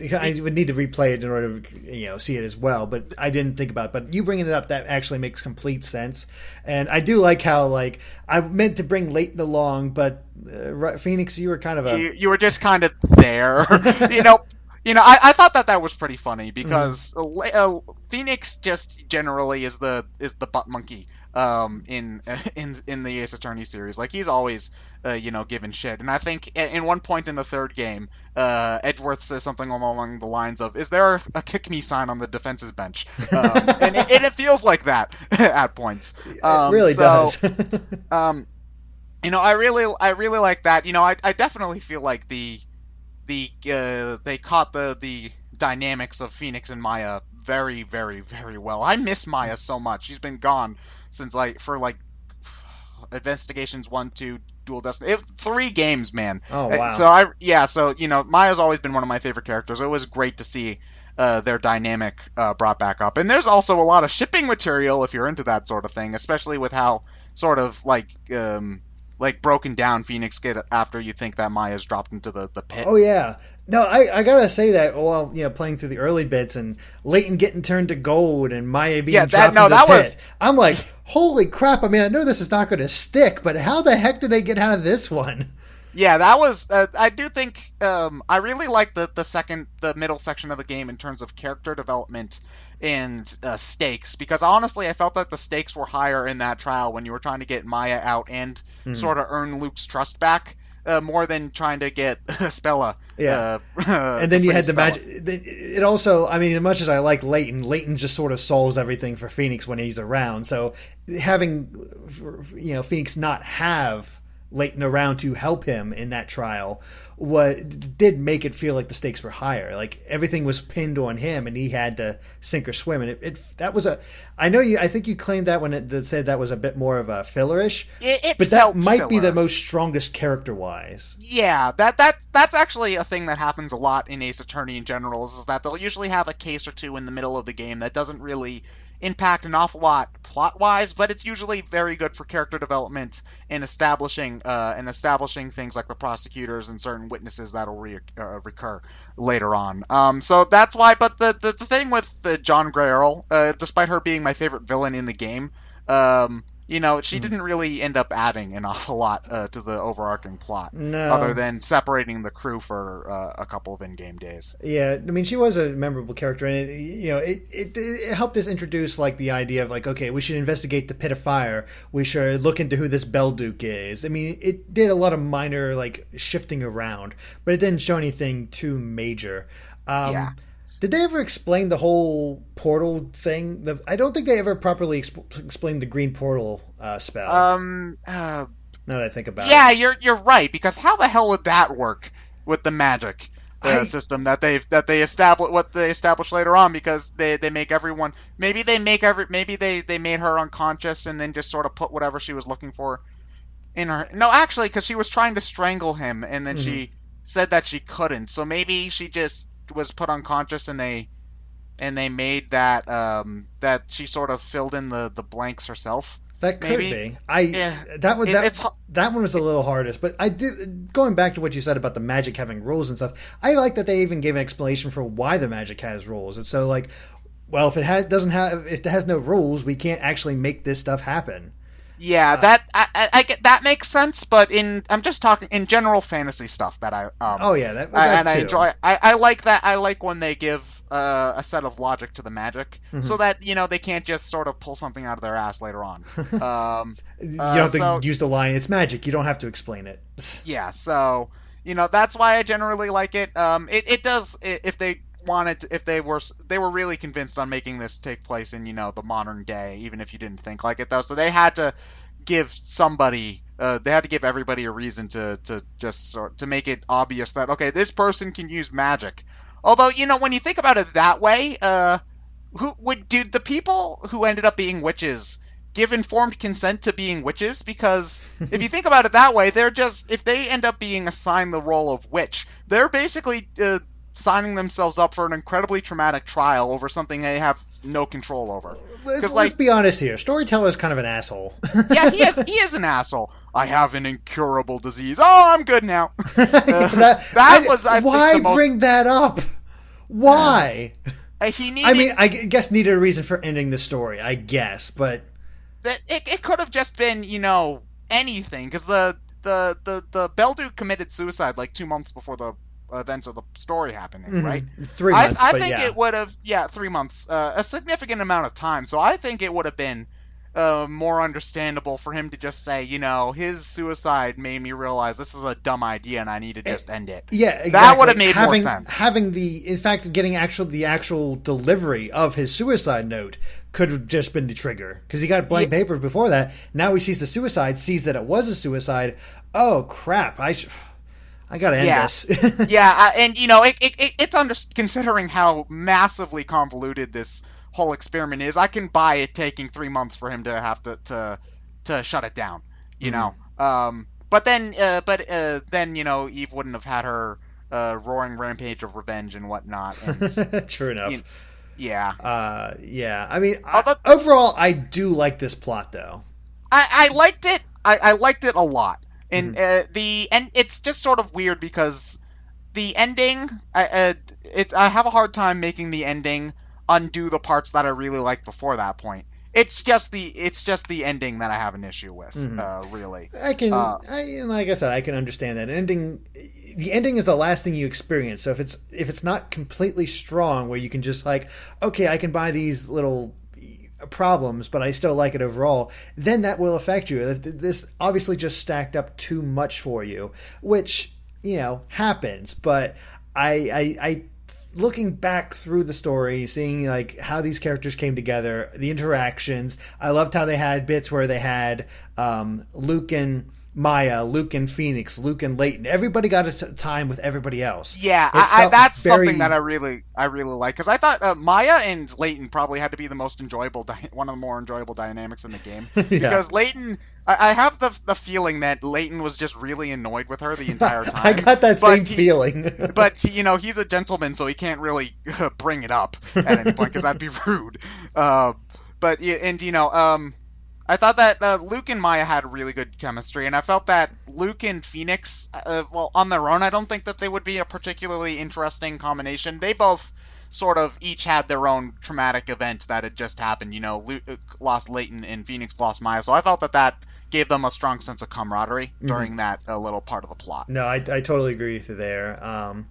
would need to replay it in order to see it as well, but I didn't think about it. But you bringing it up, that actually makes complete sense. And I do like how I meant to bring Layton along, but Phoenix, you were kind of you were just kind of there, I thought that was pretty funny because Phoenix just generally is the butt monkey in the Ace Attorney series. Like, he's always giving shit, and I think in one point in the third game, Edgeworth says something along the lines of, "Is there a kick me sign on the defense's bench?" And it feels like that at points. It really does. I really like that. I definitely feel like they caught the dynamics of Phoenix and Maya very, very, very well. I miss Maya so much. She's been gone since for Investigations 1, 2, Dual Destiny. 3 games, man. Oh wow. So Maya's always been one of my favorite characters. It was great to see their dynamic brought back up. And there's also a lot of shipping material if you're into that sort of thing, especially with how sort of broken down Phoenix get after you think that Maya's dropped into the pit. Oh yeah. No, I gotta say that while playing through the early bits and Layton getting turned to gold and Maya being dropped into the pit, I'm like, holy crap! I mean, I know this is not going to stick, but how the heck did they get out of this one? Yeah, that was. I do think I really like the middle section of the game in terms of character development and stakes, because honestly, I felt that the stakes were higher in that trial when you were trying to get Maya out and sort of earn Luke's trust back. more than trying to get Spella Yeah. And to then you free had the Spella. magic. It also, I mean, as much as I like Layton, Layton just sort of solves everything for Phoenix when he's around. So having, Phoenix not have Layton around to help him in that trial, what did make it feel like the stakes were higher. Like everything was pinned on him, and he had to sink or swim. And that was a. I know you. I think you claimed that when it said that was a bit more of a fillerish, It but that felt might be the filler. most strongest character wise. Yeah, that's actually a thing that happens a lot in Ace Attorney in general, is that they'll usually have a case or two in the middle of the game that doesn't really impact an awful lot plot-wise, but it's usually very good for character development and establishing things like the prosecutors and certain witnesses that'll recur later on. So that's why. But the thing with John Grey Earl, despite her being my favorite villain in the game, she didn't really end up adding an awful lot to the overarching plot, other No. than separating the crew for a couple of in-game days. Yeah, I mean, she was a memorable character, and it helped us introduce like the idea of like, okay, we should investigate the pit of fire. We should look into who this Belduke is. I mean, it did a lot of minor like shifting around, but it didn't show anything too major. Yeah. Did they ever explain the whole portal thing? I don't think they ever properly explained the green portal spell. Um. Uh, Now that I think about it, yeah, you're right, because how the hell would that work with the magic I system they establish later on? Because they make everyone, maybe they made her unconscious and then just sort of put whatever she was looking for in her. No, actually, because she was trying to strangle him and then mhm. she said that she couldn't. So maybe she just was put unconscious and they made that she sort of filled in the blanks herself. That could Maybe. be. Yeah. That would It's that one was the little hardest, but I did going back to what you said about the magic having rules and stuff. I like that they even gave an explanation for why the magic has rules. And so like, well, if it has no rules, we can't actually make this stuff happen. Yeah, Uh, that I get that makes sense, but I'm just talking in general fantasy stuff that oh yeah, that and that I too. enjoy. I like that. I like when they give a set of logic to the magic, so Hmm. that they can't just sort of pull something out of their ass later on. Um, You don't have to so use the line. It's magic. You don't have to explain it. yeah, so that's why I generally like it. It does if they wanted to, if they were really convinced on making this take place in the modern day, even if you didn't think like it though. So they had to give somebody. They had to give everybody a reason to just to make it obvious that okay, this person can use magic. Although when you think about it that way, who would do the people who ended up being witches give informed consent to being witches? Because if you think about it that way, they're just if they end up being assigned the role of witch, they're basically signing themselves up for an incredibly traumatic trial over something they have no control over. Because Let's be honest here. Storyteller's kind of an asshole. yeah, he is an asshole. I have an incurable disease. Oh, I'm good now. That was I think Why the most. bring that up? Why? He I needed. mean, I guess needed a reason for ending the story. I guess, but It could have just been anything, because the Belduke committed suicide like 2 months before the events of the story happening, right? 3 months. I But think yeah, it would have, 3 months, a significant amount of time. So I think it would have been more understandable for him to just say, his suicide made me realize this is a dumb idea and I need to just end it. yeah, exactly. That would have made more having, sense. Having in fact, getting the actual delivery of his suicide note could have just been the trigger because he got blank paper before that. Now he sees the suicide, sees that it was a suicide. Oh crap! I gotta end this. Yeah, and it's considering how massively convoluted this whole experiment is. I can buy it taking 3 months for him to have to shut it down. You know, but then Eve wouldn't have had her roaring rampage of revenge and whatnot. And True enough. yeah, Yeah. I mean, although overall, I do like this plot, though. I liked it. I liked it a lot. And it's just sort of weird because the ending, I have a hard time making the ending undo the parts that I really liked before that point. It's just the ending that I have an issue with, really. I can, like I said, I can understand that ending. The ending is the last thing you experience. So if it's not completely strong, where you can just like, okay, I can buy these little problems, but I still like it overall, then that will affect you. If this obviously just stacked up too much for you, which, happens. But I looking back through the story, seeing like how these characters came together, the interactions, I loved how they had bits where they had Luke and Maya, Luke and Phoenix, Luke and Layton. Everybody got a time with everybody else. Yeah, that's something that I really like, because I thought Maya and Layton probably had to be the most enjoyable, one of the more enjoyable dynamics in the game. Because Layton, I have the feeling that Layton was just really annoyed with her the entire time. I got that same feeling. But he's a gentleman, so he can't really bring it up at any point because that'd be rude. I thought that Luke and Maya had really good chemistry, and I felt that Luke and Phoenix, on their own, I don't think that they would be a particularly interesting combination. They both sort of each had their own traumatic event that had just happened. Luke lost Layton and Phoenix lost Maya, so I felt that gave them a strong sense of camaraderie during that little part of the plot. No, I totally agree with you there.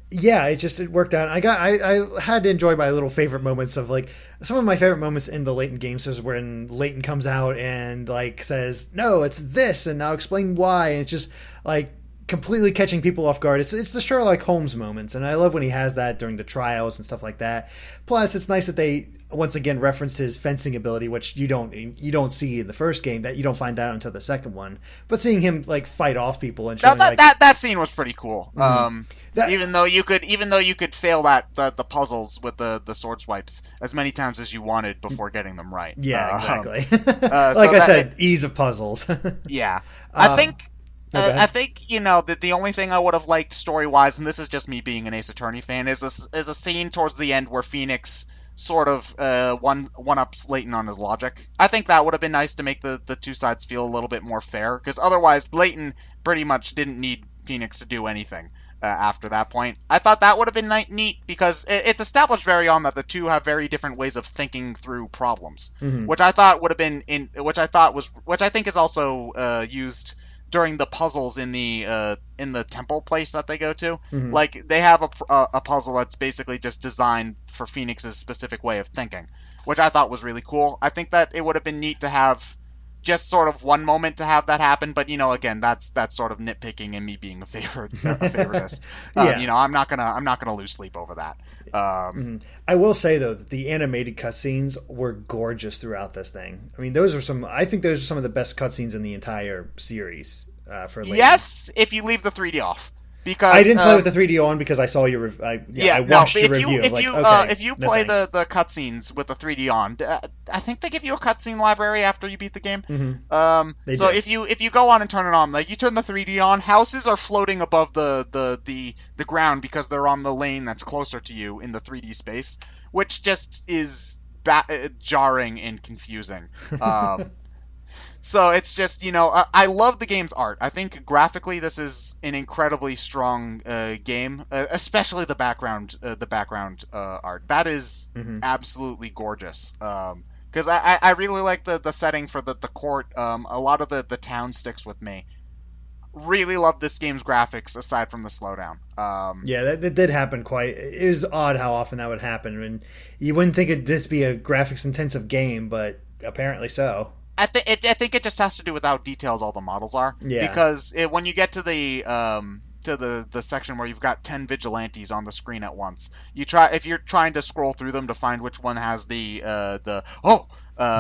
Yeah, it worked out. I had to enjoy my little favorite moments of like some of my favorite moments in the Layton games is when Layton comes out and like says, "No, it's this," and I'll explain why. And it's just like completely catching people off guard. It's the Sherlock Holmes moments, and I love when he has that during the trials and stuff like that. Plus, it's nice that they once again referenced his fencing ability, which you don't see in the first game. That you don't find out until the second one. But seeing him like fight off people and showing that scene was pretty cool. Mm-hmm. Even though you could fail the puzzles with the sword swipes as many times as you wanted before getting them right. Yeah, exactly. Like I said, ease of puzzles. Yeah, I think that the only thing I would have liked story wise, and this is just me being an Ace Attorney fan, is a scene towards the end where Phoenix sort of one-ups Layton on his logic. I think that would have been nice to make the two sides feel a little bit more fair, because otherwise Layton pretty much didn't need Phoenix to do anything after that point. I thought that would have been neat, because it's established very on that the two have very different ways of thinking through problems, which I thought would have been which I think is also used during the puzzles in the temple place that they go to. Like they have a puzzle that's basically just designed for Phoenix's specific way of thinking, which I thought was really cool. I think that it would have been neat to have just sort of one moment to have that happen, but again, that's sort of nitpicking and me being a favoritist. Yeah. I'm not gonna lose sleep over that. I will say though that the animated cutscenes were gorgeous throughout this thing. I mean, I think those are some of the best cutscenes in the entire series. For Layton. Yes, if you leave the 3D off. Because I didn't play with the 3D on because I saw your I watched your review. If you play the cutscenes with the 3D on, I think they give you a cutscene library after you beat the game. So if you go on and turn it on, like you turn the 3D on, houses are floating above the ground because they're on the lane that's closer to you in the 3D space, which just is jarring and confusing. So it's just, I love the game's art. I think graphically this is an incredibly strong game, especially the background art. That is absolutely gorgeous. Because I really like the setting for the court. A lot of the town sticks with me. Really love this game's graphics aside from the slowdown. Yeah, that did happen it was odd how often that would happen. And you wouldn't think this be a graphics intensive game, but apparently so. I think it just has to do with how detailed all the models are. Yeah. Because when you get to the section where you've got 10 vigilantes on the screen at once, if you're trying to scroll through them to find which one has the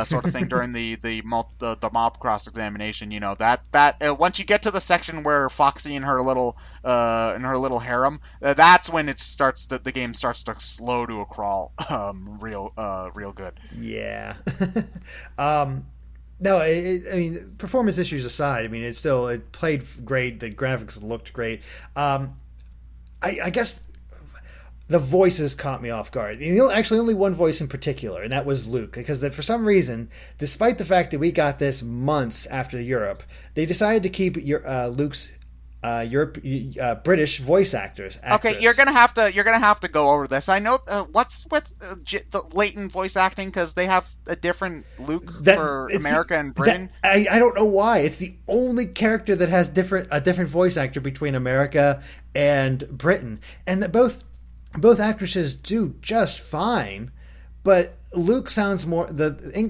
sort of thing during the mob cross examination, that once you get to the section where Foxy and her little harem, that's when the game starts to slow to a crawl, real good. Yeah. No, I mean, performance issues aside, I mean, it played great. The graphics looked great. I guess the voices caught me off guard. Actually, only one voice in particular, and that was Luke. Because for some reason, despite the fact that we got this months after Europe, they decided to keep Luke's British voice actress. Okay, you're gonna have to go over this. I know what's with the Layton voice acting, because they have a different Luke for America and Britain. I don't know why. It's the only character that has a different voice actor between America and Britain, and that both actresses do just fine. But Luke sounds more,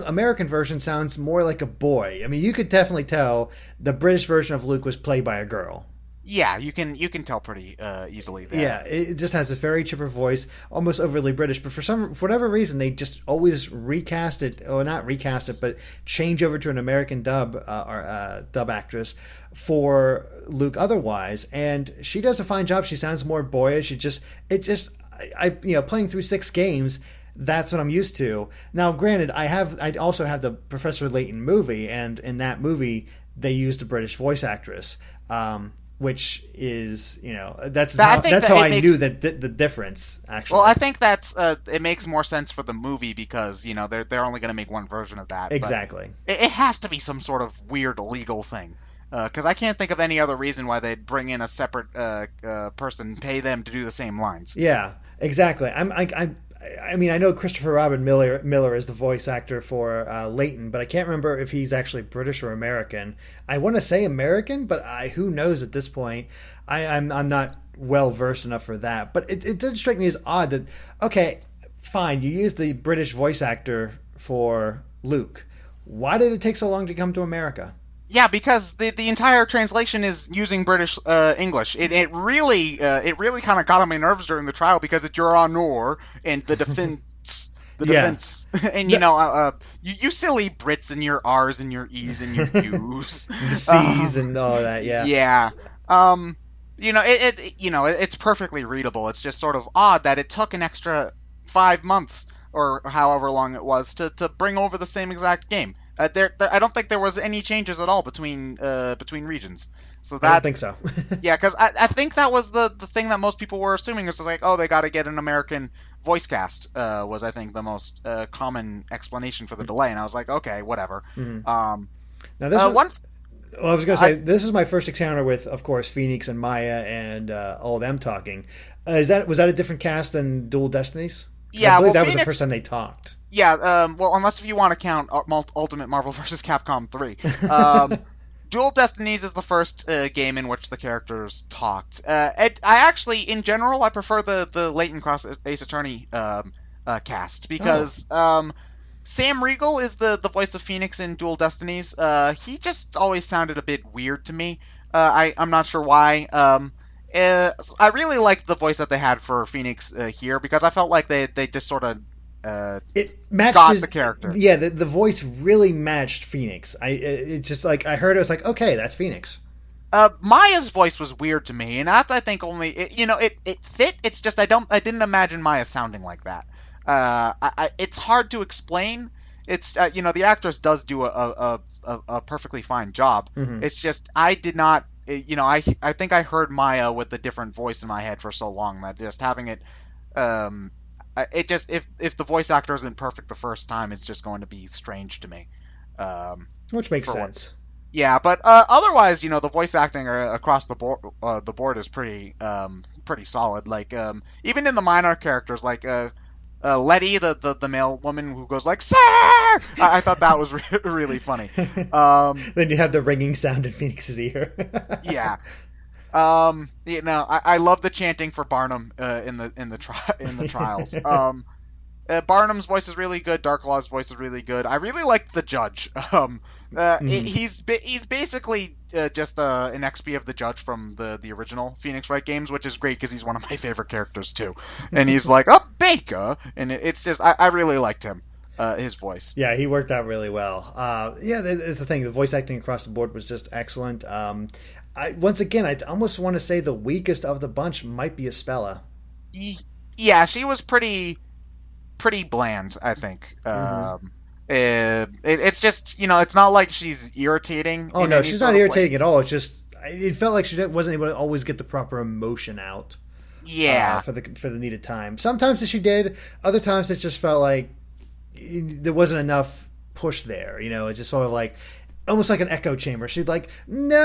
American version sounds more like a boy. I mean, you could definitely tell the British version of Luke was played by a girl. Yeah, you can tell pretty easily there. Yeah, it just has this very chipper voice, almost overly British. But for whatever reason, they just always recast it, or not recast it, but change over to an American dub actress for Luke. Otherwise, and she does a fine job. She sounds more boyish. Playing through 6 games. That's what I'm used to. Now, granted, I also have the Professor Layton movie, and in that movie they used a British voice actress. Which is, that's how I knew that the difference, actually. Well, I think that's it makes more sense for the movie because they're only going to make one version of that. Exactly. It has to be some sort of weird legal thing, because I can't think of any other reason why they'd bring in a separate person, pay them to do the same lines. Yeah, exactly. I mean, I know Christopher Robin Miller is the voice actor for Layton, but I can't remember if he's actually British or American. I want to say American, but who knows at this point? I'm not well versed enough for that. But it did strike me as odd that, okay, fine, you used the British voice actor for Luke. Why did it take so long to come to America? Yeah, because the entire translation is using British English. It really kind of got on my nerves during the trial because it's your honor and the defense. Defense, and you silly Brits and your R's and your E's and your U's, the C's and all that. Yeah, yeah. It's perfectly readable. It's just sort of odd that it took an extra 5 months or however long it was to bring over the same exact game. I don't think there was any changes at all between regions. So that, I don't think so. Yeah, because I think that was the thing that most people were assuming was like, oh, they got to get an American voice cast. Was I think the most common explanation for the delay, and I was like, okay, whatever. Mm-hmm. Now this Well, I was going to say, this is my first encounter with, of course, Phoenix and Maya and all them talking. Was that a different cast than Dual Destinies? Yeah, I believe that was the first time they talked. Yeah, well, unless if you want to count Ultimate Marvel vs. Capcom 3. Dual Destinies is the first game in which the characters talked. I actually, in general, I prefer the Layton Cross Ace Attorney cast because Sam Riegel is the voice of Phoenix in Dual Destinies. He just always sounded a bit weird to me. I'm not sure why. I really liked the voice that they had for Phoenix here because I felt like they just sort of it matched the character. Yeah, the voice really matched Phoenix. It just like I heard it, I was like, okay, that's Phoenix. Maya's voice was weird to me, and that's I think only it fit. It's just I didn't imagine Maya sounding like that. It's hard to explain. It's the actress does do a perfectly fine job. Mm-hmm. It's just I did not. I think I heard Maya with a different voice in my head for so long that just having it. It just if the voice actor isn't perfect the first time, it's just going to be strange to me. Which makes sense. Yeah, but otherwise, the voice acting across the board is pretty solid. Like even in the minor characters, like Letty, the male woman who goes like "Sir," I thought that was really funny. Then you have the ringing sound in Phoenix's ear. Yeah. I love the chanting for Barnum in the trials. Barnum's voice is really good. Darklaw's voice is really good. I really liked the judge. He's basically just an XP of the judge from the original Phoenix Wright games, which is great because he's one of my favorite characters too. And he's like, "Oh, Baker," and it's just I really liked him. His voice. Yeah, he worked out really well. It's the thing. The voice acting across the board was just excellent. Once again, I almost want to say the weakest of the bunch might be Espella. Yeah, she was pretty bland, I think. Mm-hmm. It's just, it's not like she's irritating. Oh, no, she's not irritating at all. It's just, it felt like she wasn't able to always get the proper emotion out. Yeah. For the needed time. Sometimes she did. Other times it just felt like there wasn't enough push there. It just sort of like, almost like an echo chamber. She'd like, no!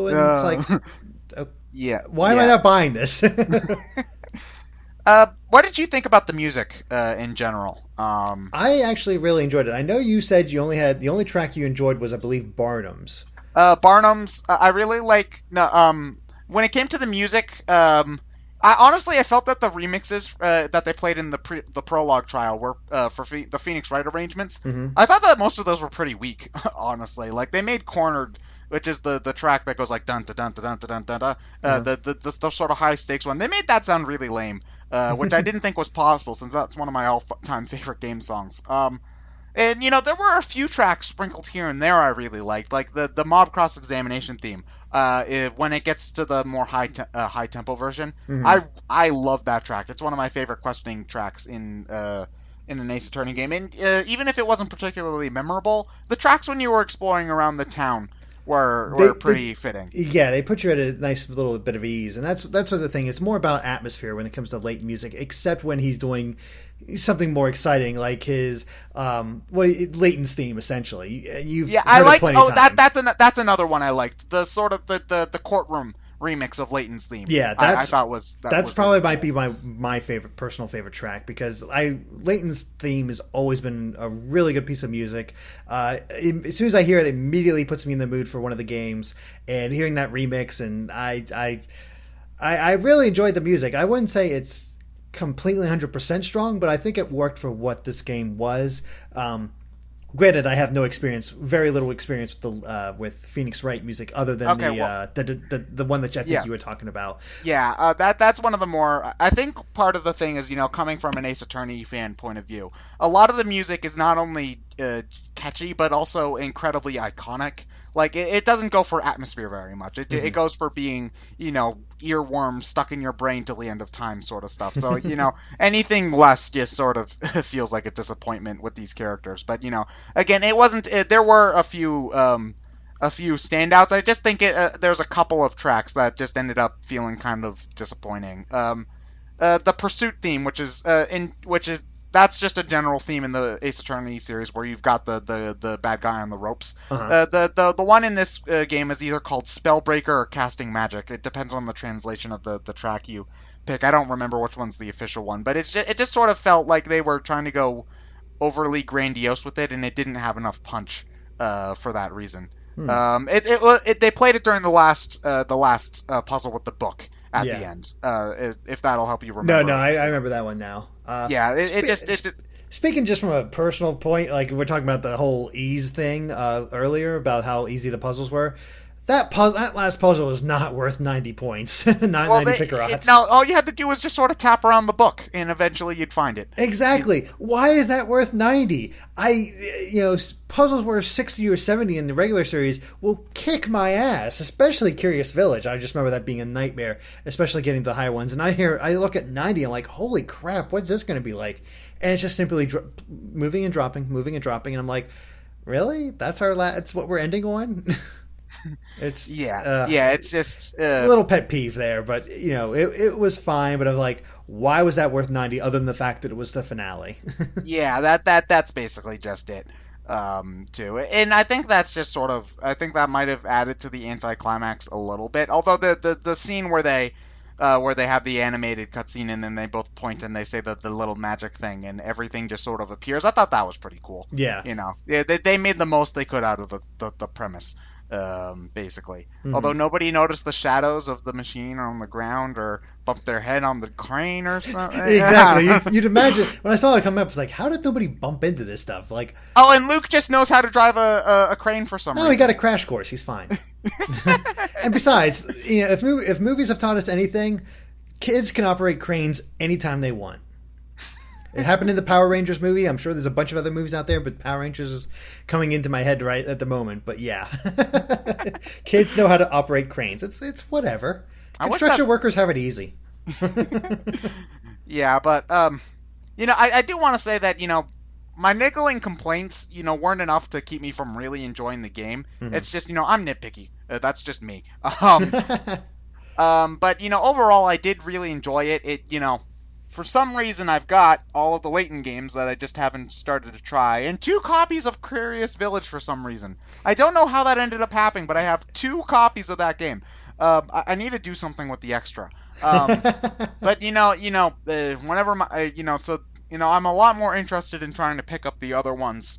And it's like, yeah. Why am I not buying this? What did you think about the music in general? I actually really enjoyed it. I know you said the only track you enjoyed was, I believe, Barnum's. Barnum's. I really like. When it came to the music, I felt that the remixes that they played in the prologue trial were for the Phoenix Wright arrangements. Hmm. I thought that most of those were pretty weak, honestly. Like they made Cornered, which is the track that goes like dun dun dun dun dun dun dun dun, Uh-huh. the sort of high stakes one. They made that sound really lame, which I didn't think was possible since that's one of my all time favorite game songs. And there were a few tracks sprinkled here and there I really liked, like the Mob Cross Examination theme. When it gets to the more high tempo version, Hmm. I love that track. It's one of my favorite questioning tracks in an Ace Attorney game. And even if it wasn't particularly memorable, the tracks when you were exploring around the town were They pretty fitting. yeah, they put you at a nice little bit of ease, and that's the thing. It's more about atmosphere when it comes to Layton music, except when he's doing something more exciting, like his Layton's theme. Essentially, you've Yeah, I heard it liked. plenty of Oh, times. that's another one I liked. The sort of the courtroom remix of Layton's theme. Yeah, I thought that that's was really probably might cool. be my favorite personal favorite track because I Layton's theme has always been a really good piece of music. As soon as I hear it immediately puts me in the mood for one of the games, and hearing that remix, and I really enjoyed the music. I wouldn't say it's completely 100% strong, but I think it worked for what this game was. Granted, I have no experience, very little experience with Phoenix Wright music, other than Okay, well, the one that I think yeah. you were talking about. Yeah, that's one of the more. I think part of the thing is, coming from an Ace Attorney fan point of view, a lot of the music is not only catchy but also incredibly iconic. Like it doesn't go for atmosphere very much. It Hmm. goes for being, earworm stuck in your brain till the end of time sort of stuff. So anything less just sort of feels like a disappointment with these characters. But again, it wasn't. There were a few standouts. I just think there's a couple of tracks that just ended up feeling kind of disappointing. The pursuit theme, which is that's just a general theme in the Ace Attorney series where you've got the bad guy on the ropes. Uh-huh. The one in this game is either called Spellbreaker or Casting Magic. It depends on the translation of the track you pick. I don't remember which one's the official one, but it just sort of felt like they were trying to go overly grandiose with it, and it didn't have enough punch for that reason. Hmm. They played it during the last puzzle with the book at the Yeah. end. If that'll help you No, no, remember. I remember that one now. Yeah, Speaking just from a personal point, like we're talking about the whole ease thing earlier about how easy the puzzles were. That last puzzle is not worth 90 points, not well, 90 Pickerots. now all you had to do was just sort of tap around the book, and eventually you'd find it. You, Exactly. Why is that worth 90? Puzzles worth 60 or 70 in the regular series will kick my ass, especially Curious Village. I just remember that being a nightmare, especially getting the high ones. And I look at 90, I'm like, holy crap, what's this going to be like? And it's just simply moving and dropping, and I'm like, really? That's what we're ending on? It's yeah, it's just a little pet peeve there, but it was fine. But I'm like, why was that worth 90? Other than the fact that it was the finale. yeah, that's basically just it. Too, and I think that's just sort of. I think that might have added to the anticlimax a little bit. Although the scene where they have the animated cutscene and then they both point and they say the little magic thing and everything just sort of appears. I thought that was pretty cool. Yeah. Yeah, they made the most they could out of the premise, basically. Although Hmm. nobody noticed the shadows of the machine on the ground or bumped their head on the crane or something. Exactly. You'd imagine when I saw it come up, it's like, how did nobody bump into this stuff? Like, Oh, and Luke just knows how to drive a crane for some no, he got reason. a crash course. He's fine. And besides, if movies have taught us anything, kids can operate cranes anytime they want. It happened in the Power Rangers movie. I'm sure there's a bunch of other movies out there, but Power Rangers is coming into my head right at the moment. But yeah, kids know how to operate cranes. It's whatever. I wish that. Construction workers have it easy. Yeah, but I do want to say that my niggling complaints weren't enough to keep me from really enjoying the game. Mhm. It's just I'm nitpicky. That's just me. But overall, I did really enjoy it. For some reason, I've got all of the Layton games that I just haven't started to try, and 2 copies of Curious Village for some reason. I don't know how that ended up happening, but I have 2 copies of that game. I need to do something with the extra. But whenever I'm a lot more interested in trying to pick up the other ones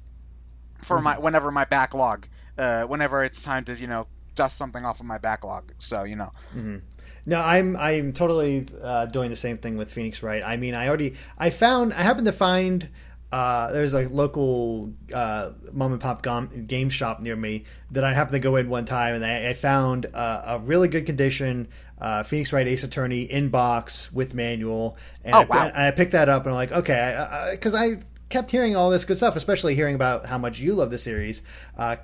for my whenever my backlog, whenever it's time to dust something off of my backlog. So. Mhm. No, I'm totally doing the same thing with Phoenix Wright. I mean, I happened to find there's a local mom and pop game shop near me that I happened to go in one time, and I found a really good condition Phoenix Wright Ace Attorney in box with manual, and Oh wow. I picked that up, and I'm like, okay, because I kept hearing all this good stuff, especially hearing about how much you love the series.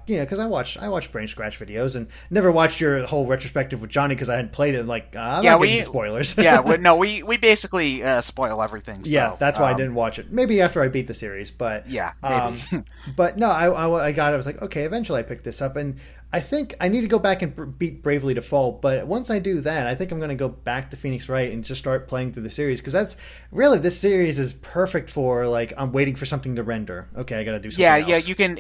Because I watched Brain Scratch videos and never watched your whole retrospective with Johnny because I hadn't played it. I'm like, I'm not getting spoilers. Yeah, we basically spoil everything. So, yeah, that's why I didn't watch it. Maybe after I beat the series, but yeah, maybe. but no, I got it. I was like, okay, eventually I picked this up, and I think I need to go back and beat Bravely Default. But once I do that, I think I'm going to go back to Phoenix Wright and just start playing through the series, because that's really, this series is perfect for, like, I'm waiting for something to render. Okay, I got to do something else. Yeah, you can.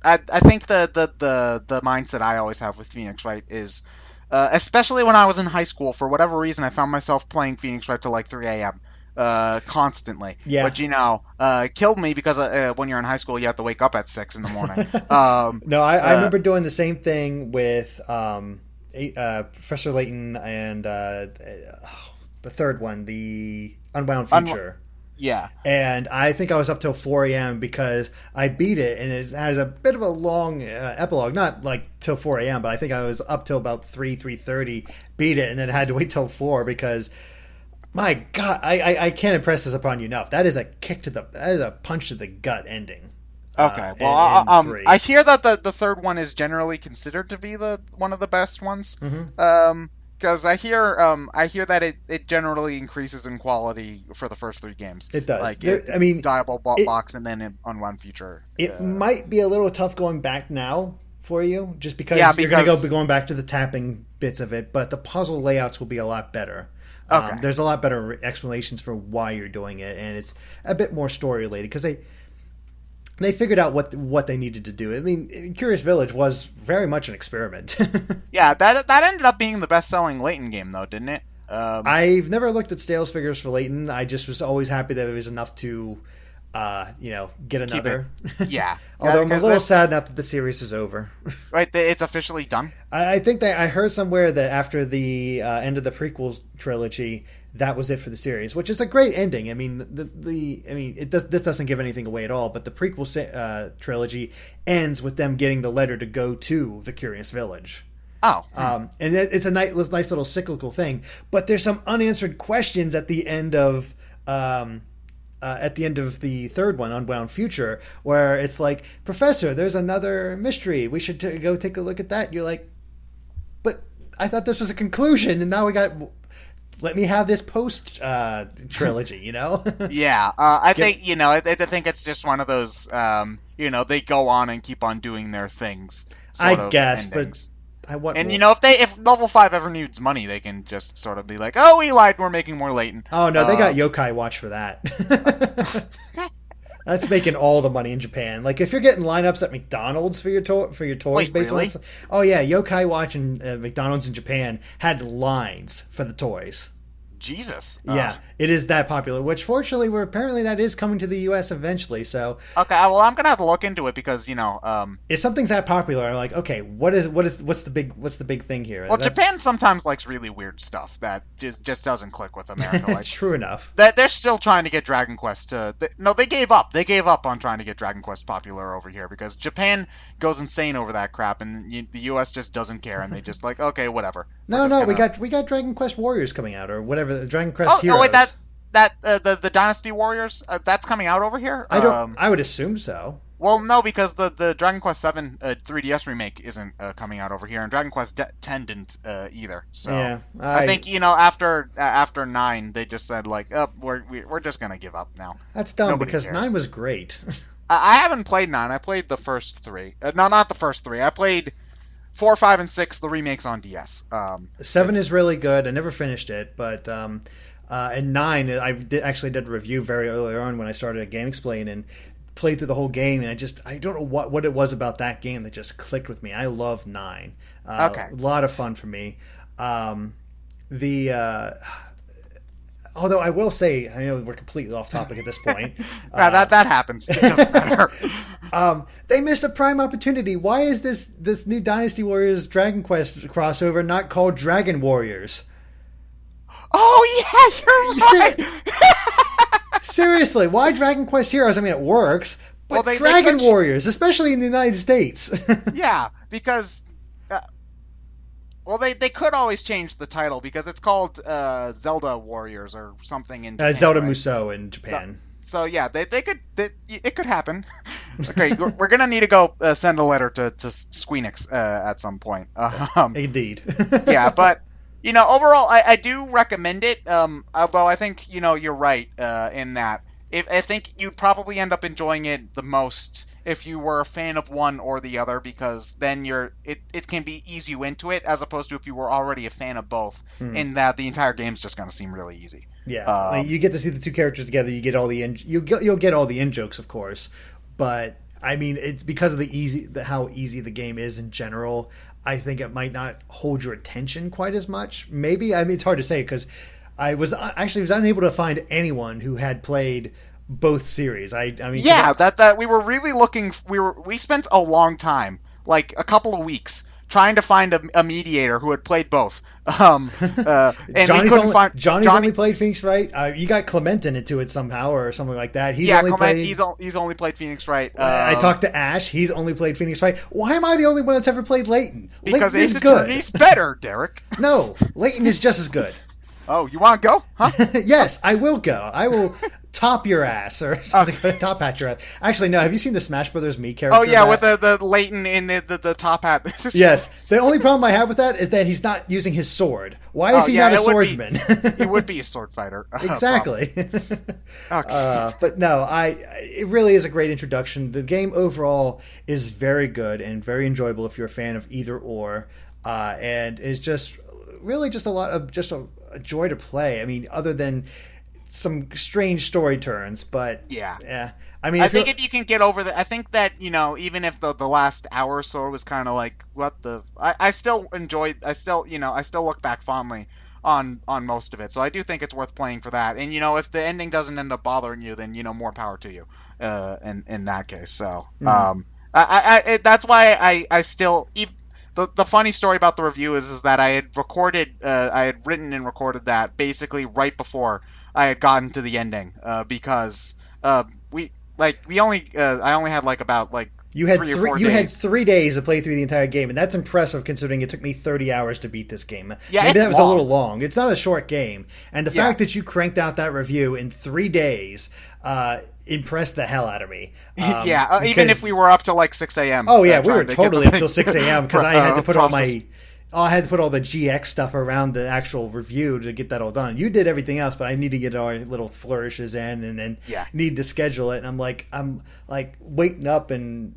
I think the mindset I always have with Phoenix Wright is, especially when I was in high school, for whatever reason, I found myself playing Phoenix Wright till like 3 a.m. Constantly. Yeah. But killed me because when you're in high school, you have to wake up at 6 in the morning. No, I remember doing the same thing with Professor Layton and the third one, the Unbound Future. Yeah. And I think I was up till 4 a.m. because I beat it, and it has a bit of a long epilogue. Not like till 4 a.m., but I think I was up till about 3:30, beat it, and then had to wait till 4 because, my God, I can't impress this upon you enough. That is a punch to the gut ending. Okay. Well, I hear that the third one is generally considered to be one of the best ones. Mm-hmm. Because I hear that it generally increases in quality for the first 3 games. It does. Like Diable Box and then Unwound Future. It might be a little tough going back now for you, just because you're going to be going back to the tapping bits of it, but the puzzle layouts will be a lot better. Okay. There's a lot better explanations for why you're doing it, and it's a bit more story related because they figured out what they needed to do. I mean, Curious Village was very much an experiment. Yeah, that ended up being the best-selling Layton game, though, didn't it? I've never looked at sales figures for Layton. I just was always happy that it was enough to, get another. Yeah. Although I'm a little sad now that the series is over. Right, it's officially done? I think that I heard somewhere that after the end of the prequel trilogy, that was it for the series, which is a great ending. I mean, this doesn't give anything away at all, but the prequel trilogy ends with them getting the letter to go to the Curious Village. Oh. And it's a nice little cyclical thing, but there's some unanswered questions at the end of the third one, Unbound Future, where it's like, Professor, there's another mystery. We should go take a look at that. And you're like, but I thought this was a conclusion, and now we got. Let me have this post trilogy, Yeah, I think I think it's just one of those. They go on and keep on doing their things. I guess, endings. But I want. And more. if Level 5 ever needs money, they can just sort of be like, "Oh, we lied. We're making more Layton." Oh no, they got Yokai Watch for that. That's making all the money in Japan. Like, if you're getting lineups at McDonald's for your toys, Wait, based really? on, oh yeah, Yokai Watch and McDonald's in Japan had lines for the toys. Jesus. Yeah, it is that popular. Which, fortunately, apparently that is coming to the U.S. eventually. So okay, well, I'm gonna have to look into it because if something's that popular, I'm like, okay, what's the big thing here? Well, Japan sometimes likes really weird stuff that just doesn't click with America. Like, true enough. They're still trying to get Dragon Quest they gave up. They gave up on trying to get Dragon Quest popular over here because Japan goes insane over that crap, and the U.S. just doesn't care, and they just like, okay, whatever. We got Dragon Quest Warriors coming out, or whatever, the Dragon Quest Heroes. Oh wait, the Dynasty Warriors, that's coming out over here? I would assume so. Well, no, because the Dragon Quest 7 3DS remake isn't coming out over here, and Dragon Quest 10 didn't either. So yeah, I think after 9, they just said like, oh, we're just gonna give up now. That's dumb because 9 was great. I haven't played 9. I played the first 3. No, not the first 3. I played 4, 5, and 6, the remakes on DS. 7 is really good. I never finished it, but and 9, I actually did a review very early on when I started at GameXplain and played through the whole game, and I don't know what it was about that game that just clicked with me. I love 9. Okay. A lot of fun for me. Although I will say, I know we're completely off topic at this point. That happens. It doesn't matter. They missed a prime opportunity. Why is this new Dynasty Warriors Dragon Quest crossover not called Dragon Warriors? Oh yeah, you're right. Seriously, why Dragon Quest Heroes? I mean, it works, Well, but Dragon Warriors, especially in the United States. yeah, because well, they could always change the title because it's called Zelda Warriors or something in Japan, Zelda right? Musou in Japan. So yeah, it could happen. Okay, we're gonna need to go send a letter to Squeenix at some point. Indeed. Yeah, but overall, I do recommend it. Although I think you're right in that. I think you'd probably end up enjoying it the most if you were a fan of one or the other, because then it can be ease you into it, as opposed to if you were already a fan of both, in that the entire game's just gonna seem really easy. Yeah, you get to see the two characters together. You get all the you'll get all the in jokes, of course, but I mean it's because of how easy the game is in general. I think it might not hold your attention quite as much. Maybe, I mean, it's hard to say because I was unable to find anyone who had played both series. I mean, yeah, that we were really looking. We spent a long time, like a couple of weeks, trying to find a mediator who had played both. And Johnny's only played Phoenix Wright. You got Clement into it somehow or something like that. He's only played Phoenix Wright. I talked to Ash. He's only played Phoenix Wright. Why am I the only one that's ever played Layton? Because Layton Ace Attorney's better, Derrick. No, Layton is just as good. Oh, you want to go? Huh? Yes, I will go. I will top your ass or something. Top hat your ass. Actually, no. Have you seen the Smash Brothers Me character? Oh yeah, with the Layton in the top hat. Yes. The only problem I have with that is that he's not using his sword. Why is he not a swordsman? He would be a sword fighter. Exactly. Okay. But no, it really is a great introduction. The game overall is very good and very enjoyable if you're a fan of either or, and is just really just a joy to play. I mean, other than some strange story turns, but yeah. I mean, I think if you can get over I think that even if the last hour or so was kind of like what the, I still enjoyed. I still look back fondly on most of it. So I do think it's worth playing for that. And if the ending doesn't end up bothering you, then more power to you. In that case, so that's why I still. The funny story about the review is that I had written and recorded that basically right before I had gotten to the ending, because I only had about you had 3 or 4 days. You had 3 days to play through the entire game, and that's impressive considering it took me 30 hours to beat this game. Yeah, maybe that was long. A little long. It's not a short game, and the fact that you cranked out that review in 3 days impressed the hell out of me. Even if we were up till 6 a.m. Oh yeah, we were totally up till 6 a.m. because I had to put all the GX stuff around the actual review to get that all done. You did everything else, but I need to get our little flourishes in, and then need to schedule it. And I'm like waiting up and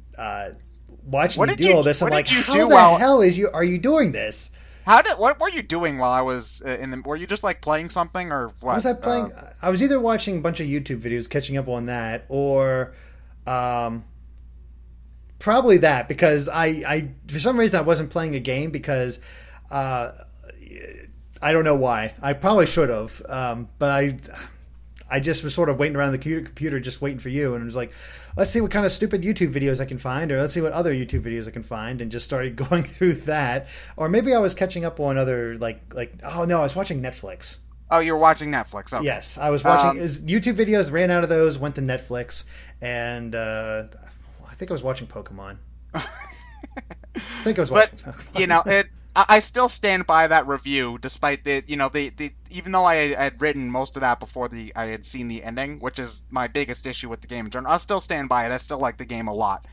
watching you do all this. I'm like, how the hell are you doing this? What were you doing while I was were you just playing something or what? Was I playing? I was either watching a bunch of YouTube videos, catching up on that, or probably that, because I for some reason I wasn't playing a game because I don't know why. I probably should have, but I just was sort of waiting around the computer just waiting for you, and it was like, let's see what kind of stupid YouTube videos I can find, or let's see what other YouTube videos I can find, and just started going through that. Or maybe I was catching up on other oh no, I was watching Netflix. Oh, you were watching Netflix. Okay. Yes, I was watching YouTube videos, ran out of those, went to Netflix, and I think I was watching Pokemon. I still stand by that review, despite even though I had written most of that before I had seen the ending, which is my biggest issue with the game in general. I'll still stand by it. I still like the game a lot,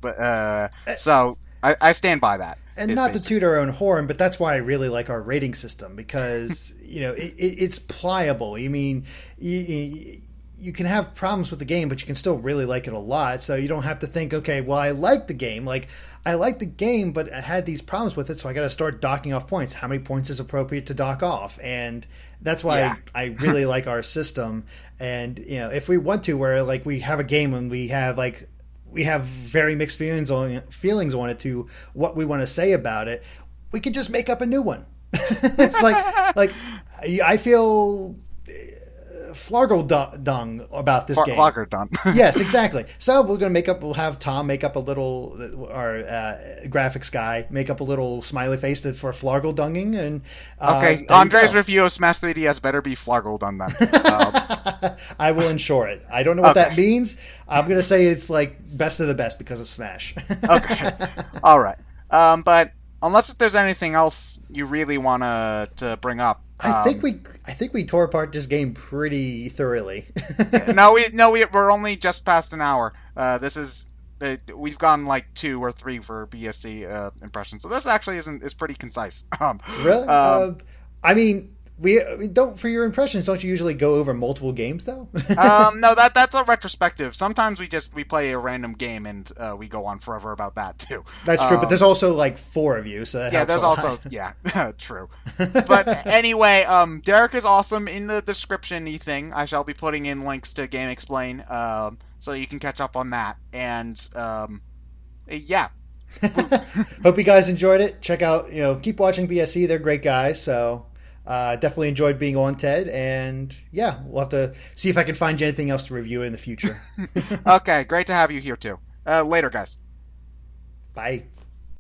but so I stand by that. And not to toot our own horn, but that's why I really like our rating system, because it's pliable. I mean, you can have problems with the game, but you can still really like it a lot. So you don't have to think, okay, well, I like the game. I like the game, but I had these problems with it, so I got to start docking off points. How many points is appropriate to dock off? And that's why I really like our system. And if we want to, where we have a game and we have very mixed feelings on it to what we want to say about it, we can just make up a new one. It's I feel dung about this game. Lager done. Yes, exactly. So we're gonna make up. We'll have Tom make up a little, our graphics guy make up a little smiley face for Flargle dunging, and okay. Andre's review of Smash 3DS better be Flargle done then. I will ensure it. I don't know what Okay. that means. I'm gonna say it's like best of the best because of Smash. Okay. All right. But unless there's anything else you really want to bring up, I think we tore apart this game pretty thoroughly. we're only just past an hour. This is we've gone like 2 or 3 for BSC impressions, so this actually is pretty concise. Really? I mean, we don't, for your impressions. Don't you usually go over multiple games though? No, that's a retrospective. Sometimes we play a random game and we go on forever about that too. That's true, but there's also like 4 of you, so that helps there's a lot. also true. But anyway, Derrick is awesome. In the description thing, I shall be putting in links to GameXplain, so you can catch up on that. And yeah. Hope you guys enjoyed it. Check out, keep watching BSC. They're great guys. So definitely enjoyed being on, Ted. And yeah, we'll have to see if I can find you anything else to review in the future. Okay, great to have you here too. Later, guys. Bye.